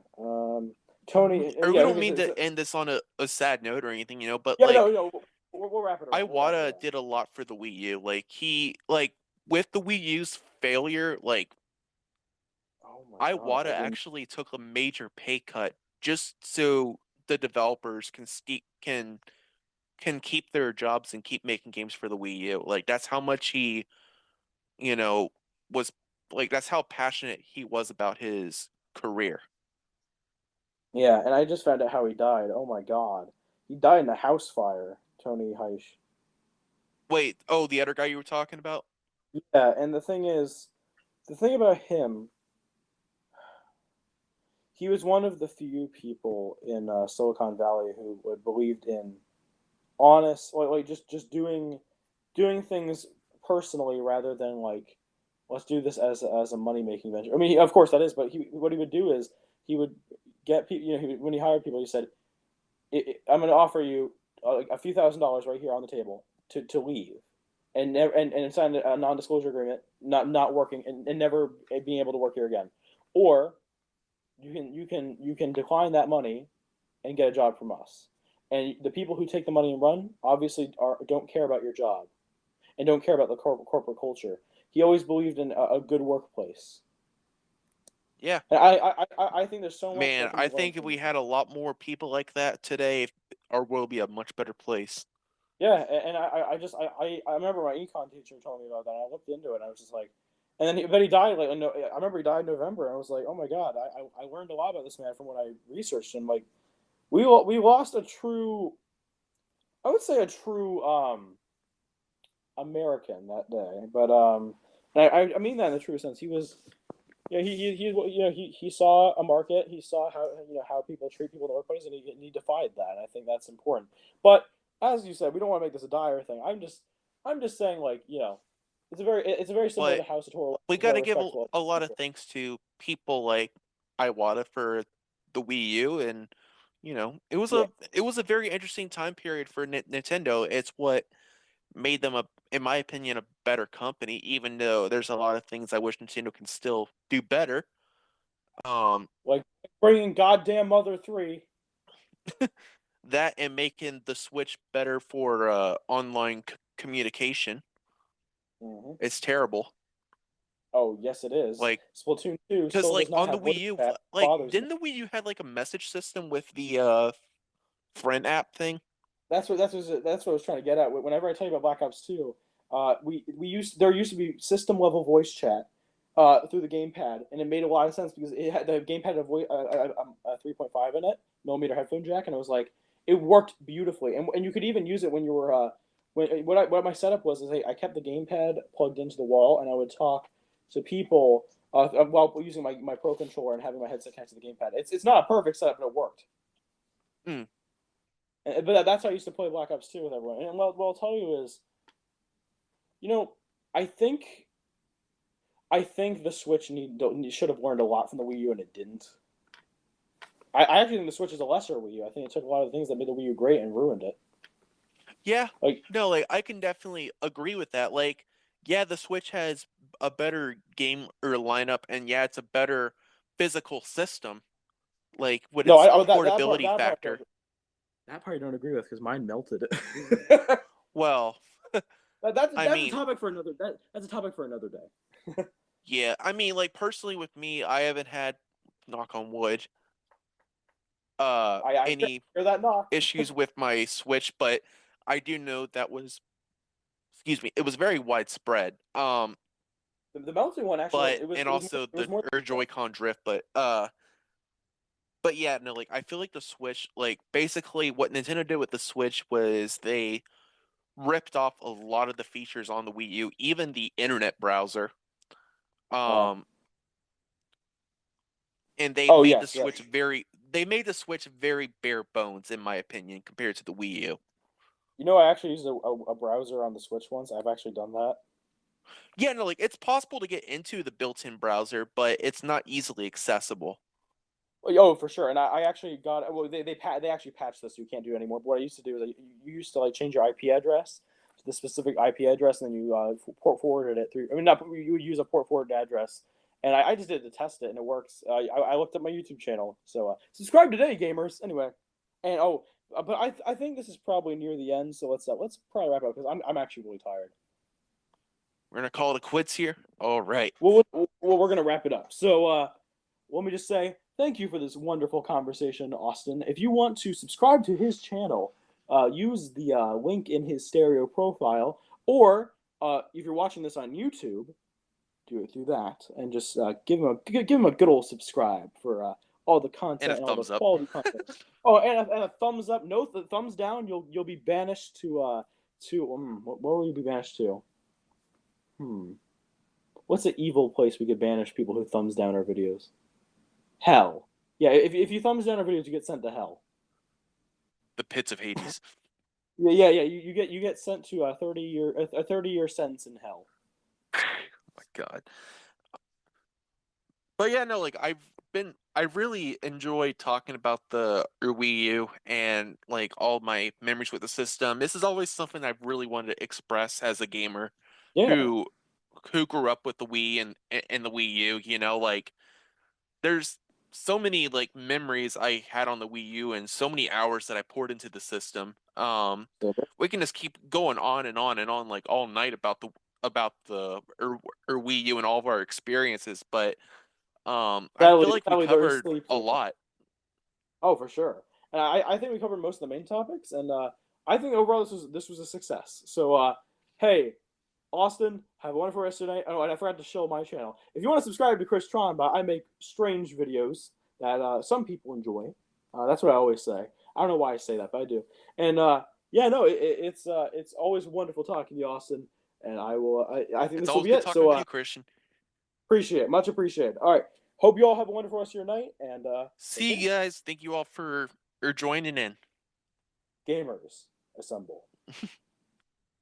Tony. Or we Yeah. don't mean to end this on a sad note or anything, but Yeah. like No. We'll wrap it around. We'll wrap it Iwata around. did a lot for the Wii U. Like he like with the Wii U's failure, like Oh my God. Iwata actually took a major pay cut just so the developers can keep their jobs and keep making games for the Wii U. Like that's how much he, you know, was like that's how passionate he was about his career. Yeah, and I just found out how he died. Oh my God. He died in a house fire. Tony Heish. Wait, oh, the other guy you were talking about? Yeah, and the thing about him, he was one of the few people in Silicon Valley who believed in honest, like just doing things personally rather than like let's do this as a money making venture. I mean, of course that is, but what he would do is he would get people. When he hired people, he said, "I'm going to offer you a few $1,000s right here on the table to leave." And never and sign a non-disclosure agreement, not working and never being able to work here again, or you can decline that money and get a job from us. And the people who take the money and run obviously don't care about your job and don't care about the corporate culture. He always believed in a good workplace. Yeah. And I think there's so much. Man, I think if we had a lot more people like that today, our world would be a much better place. Yeah, and I remember my econ teacher telling me about that. And I looked into it, and I was just like, and then but he died like I remember he died in November, and I was like, oh my god, I learned a lot about this man from what I researched, and like we lost a true, I would say a true American that day, but I mean that in the true sense. He was, yeah, he saw a market, he saw how how people treat people in the workplace, and he defied that. And I think that's important. But as you said, we don't want to make this a dire thing. I'm just saying like it's a very similar to But House of Horror. we got to give Respectful. a lot of thanks to people like Iwata for the Wii U, and Yeah, it was a very interesting time period for Nintendo. It's what made them in my opinion, a better company. Even though there's a lot of things I wish Nintendo can still do better. like bringing goddamn Mother 3. That and making the Switch better for online communication. Mm-hmm. It's terrible. Oh yes, it is. Like, Splatoon 2 because still like does not on the have Wii voice U, chat. like Bothers me. didn't the Wii U had like a message system with the friend app thing? That's what I was trying to get at. Whenever I tell you about Black Ops 2, there used to be system level voice chat through the gamepad, and it made a lot of sense because the gamepad had a 3.5 in it, millimeter headphone jack, and it was like it worked beautifully, and you could even use it when you were what my setup was is I kept the gamepad plugged into the wall, and I would talk to people while using my Pro controller and having my headset connected to the gamepad. It's not a perfect setup, but it worked. Mm. But that's how I used to play Black Ops 2 with everyone. And what I'll tell you is, you know, I think the Switch should have learned a lot from the Wii U, and it didn't. I actually think the Switch is a lesser Wii U. I think it took a lot of the things that made the Wii U great and ruined it. Yeah, Like, no, like I can definitely agree with that. Like, yeah, the Switch has a better game or lineup, and yeah, it's a better physical system, like with no, its that portability part factor. that part I don't agree with because mine melted. Well, I That's a mean, topic for another that's a topic for another day. yeah, I mean, like personally with me, I haven't had, knock on wood, I any hear that knock. issues with my Switch, but I do know that was, excuse me, it was very widespread. The melting one actually But and also it was the more Joy-Con drift, but yeah, no, like I feel like the Switch, like basically what Nintendo did with the Switch was they ripped off a lot of the features on the Wii U, even the internet browser. uh, Um, and oh yes, yes. they made the Switch very bare bones in my opinion compared to the Wii U. You know, I actually used a browser on the Switch once. I've actually done that. Yeah, no, like it's possible to get into the built-in browser, but it's not easily accessible. Oh, for sure. And I actually got well. They actually patched this, so you can't do it anymore. But what I used to do is you used to like change your IP address to the specific IP address, and then you port forwarded it through. I mean, not you would use a port forwarded address, and I just did it to test it, and it works. I looked at my YouTube channel, so subscribe today, gamers. Anyway, and but I think this is probably near the end, so let's probably wrap up because I'm actually really tired. We're gonna call it quits here. All right. Well, we're gonna wrap it up. So let me just say thank you for this wonderful conversation, Austin. If you want to subscribe to his channel, use the link in his stereo profile, or if you're watching this on YouTube, do it through that, and just give him a good old subscribe for all the And a content and all the thumbs up. quality content. Oh, and a thumbs up. No, the thumbs down. You'll be banished to what will you be banished to? What's an evil place we could banish people who thumbs down our videos? Hell. Yeah, if you thumbs down our videos, you get sent to hell. The pits of Hades. Yeah. You get sent to a 30-year sentence in hell. Oh my God. But yeah, no, like I really enjoy talking about the Wii U and like all my memories with the system. This is always something I've really wanted to express as a gamer Yeah. who grew up with the Wii and the Wii U, you know, like there's so many like memories I had on the Wii U and so many hours that I poured into the system. We can just keep going on and on and on like all night about the Wii U and all of our experiences, but I feel like we Sadly, there is covered sleep a to come. lot. Oh, for sure. And I think we covered most of the main topics, and I think overall this was a success. So hey, Austin, have a wonderful rest of the night. Oh, and I forgot to show my channel. If you want to subscribe to ChrisTronbot, I make strange videos that some people enjoy. That's what I always say. I don't know why I say that, but I do. And yeah, no, it's always wonderful talking to you, Austin. And I think It's this will always be good it. talking So with you, Christian. appreciate it, much appreciated. All right, hope you all have a wonderful rest of your night, and take See care. you guys. Thank you all for joining in. Gamers assemble.